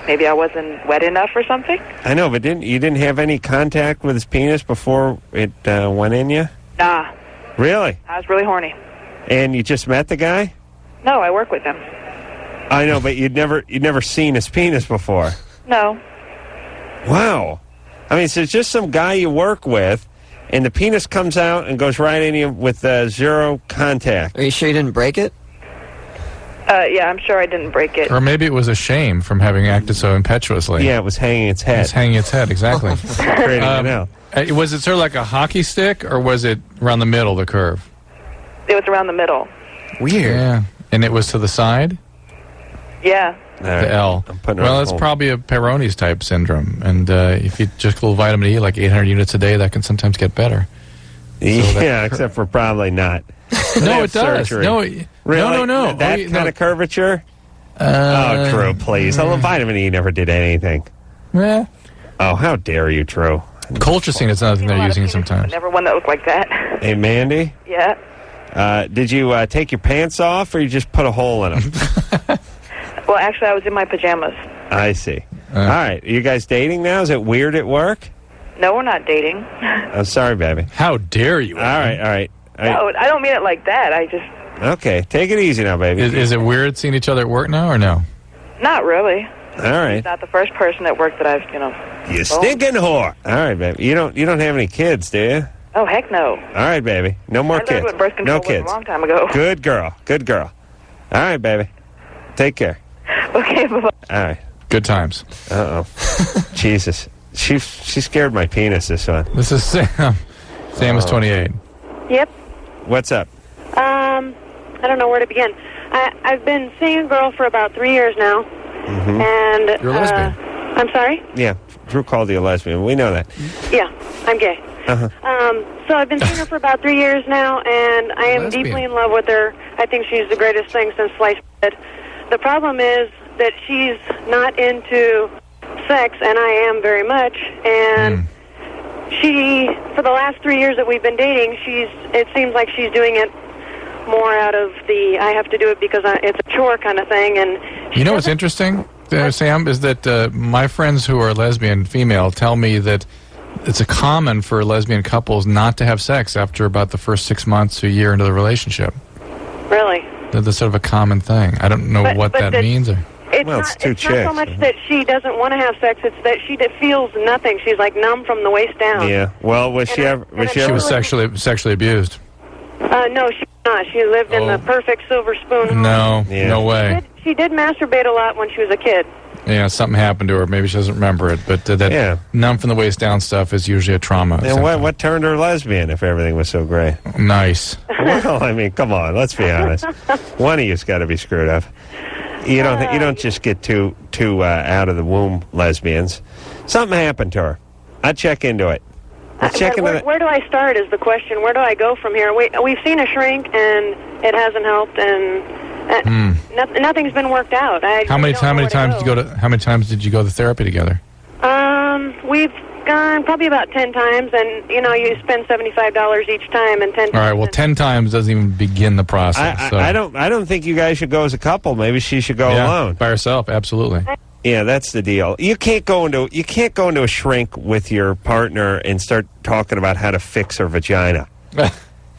maybe I wasn't wet enough or something. I know, but you didn't have any contact with his penis before it went in you? Nah. Really? I was really horny. And you just met the guy? No, I work with him. I know, but you'd never seen his penis before. No. Wow. I mean, so it's just some guy you work with, and the penis comes out and goes right in you with zero contact. Are you sure you didn't break it? Yeah, I'm sure I didn't break it. Or maybe it was a shame from having acted so impetuously. Yeah, it was hanging its head. It was hanging its head, exactly. Creating an L. Was it sort of like a hockey stick, or was it around the middle, the curve? It was around the middle. Weird. Yeah. And it was to the side? Yeah. The L. Well, it's probably a Peyronie's type syndrome. And if you just go vitamin E, like 800 units a day, that can sometimes get better. Yeah, except for probably not. No, it does. Surgery. No, really? no. That kind of curvature? Oh, Drew, please. Vitamin E never did anything. Yeah. Oh, how dare you, Drew? Colchicine is another thing they're using sometimes. Never one that looked like that. Hey, Mandy? Yeah. Did you take your pants off, or you just put a hole in them? Well, actually, I was in my pajamas. I see. All right. Are you guys dating now? Is it weird at work? No, we're not dating. I'm sorry, baby. How dare you? All right. No, I don't mean it like that. I just... Okay, take it easy now, baby. Is it weird seeing each other at work now, or no? Not really. All right. He's not the first person at work that I've, You stinking whore. All right, baby. You don't have any kids, do you? Oh, heck no. All right, baby. No more I kids. learned what birth control No was kids. a long time ago. Good girl. All right, baby. Take care. Okay, bye-bye. All right. Good times. Uh-oh. Jesus. She scared my penis, this one. This is Sam. Sam is 28. Yep. What's up? I don't know where to begin. I've been seeing a girl for about 3 years now. Mm-hmm. And You're a lesbian. I'm sorry? Yeah, Drew called you a lesbian. We know that. Yeah, I'm gay. Uh-huh. So I've been seeing her for about 3 years now, and I am deeply in love with her. I think she's the greatest thing since sliced bread. The problem is that she's not into sex, and I am very much. And she, for the last 3 years that we've been dating, it seems like she's doing it more out of the I have to do it because it's a chore kind of thing. And you know what's interesting, Sam, is that my friends who are lesbian female tell me that it's a common for lesbian couples not to have sex after about the first 6 months to a year into the relationship. Really? That's sort of a common thing. I don't know what that means. It's not so much that she doesn't want to have sex; it's that she feels nothing. She's like numb from the waist down. Yeah. Well, was she ever? She was sexually abused. No, she's not. She lived in the perfect silver spoon. No way. She did masturbate a lot when she was a kid. Yeah, something happened to her. Maybe she doesn't remember it. But that numb from the waist down stuff is usually a trauma. And what turned her lesbian if everything was so great? Nice. Well, I mean, come on. Let's be honest. One of you's got to be screwed up. You don't just get two out of the womb lesbians. Something happened to her. I'd check into it. Where do I start is the question. Where do I go from here? We've seen a shrink, and it hasn't helped, and nothing's been worked out. How many times did you go to therapy together? We've gone probably about 10 times, and you spend $75 each time, and 10. All right. Well, 10 times doesn't even begin the process. I don't think you guys should go as a couple. Maybe she should go alone by herself. Absolutely. Yeah, that's the deal. You can't go into a shrink with your partner and start talking about how to fix her vagina.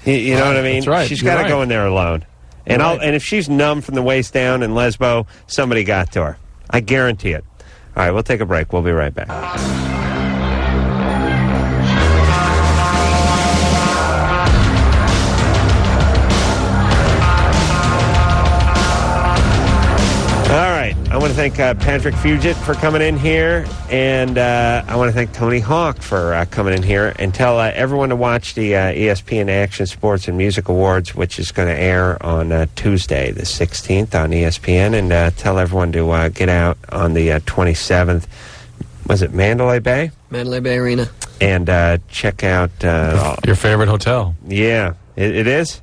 you know what I mean? That's right. She's got to go in there alone. And and if she's numb from the waist down and lesbo, somebody got to her. I guarantee it. All right, we'll take a break. We'll be right back. I want to thank Patrick Fugit for coming in here, and I want to thank Tony Hawk for coming in here, and tell everyone to watch the ESPN Action Sports and Music Awards, which is going to air on Tuesday, the 16th on ESPN, and tell everyone to get out on the 27th. Was it Mandalay Bay? Mandalay Bay Arena. And check out... your favorite hotel. Yeah. It is?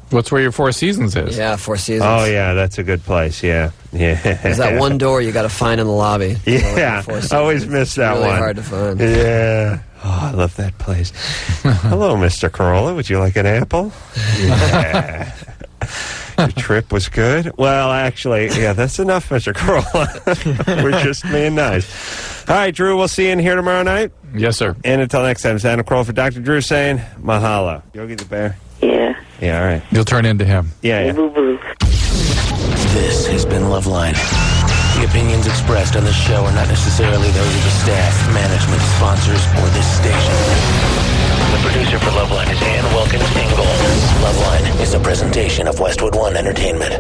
What's where your Four Seasons is? Yeah, Four Seasons. Oh, yeah, that's a good place, yeah. There's that one door you got to find in the lobby. Yeah, I always miss that really one. Hard to find. Yeah. Oh, I love that place. Hello, Mr. Carolla. Would you like an apple? Yeah. Your trip was good? Well, actually, yeah, that's enough, Mr. Carolla. We're just being nice. All right, Drew, we'll see you in here tomorrow night. Yes, sir. And until next time, Santa Carolla for Dr. Drew saying mahalo. Yogi the Bear? Yeah. Yeah, all right. You'll turn into him. Yeah. This has been Loveline. The opinions expressed on this show are not necessarily those of the staff, management, sponsors, or this station. The producer for Loveline is Ann Wilkins Ingle. Loveline is a presentation of Westwood One Entertainment.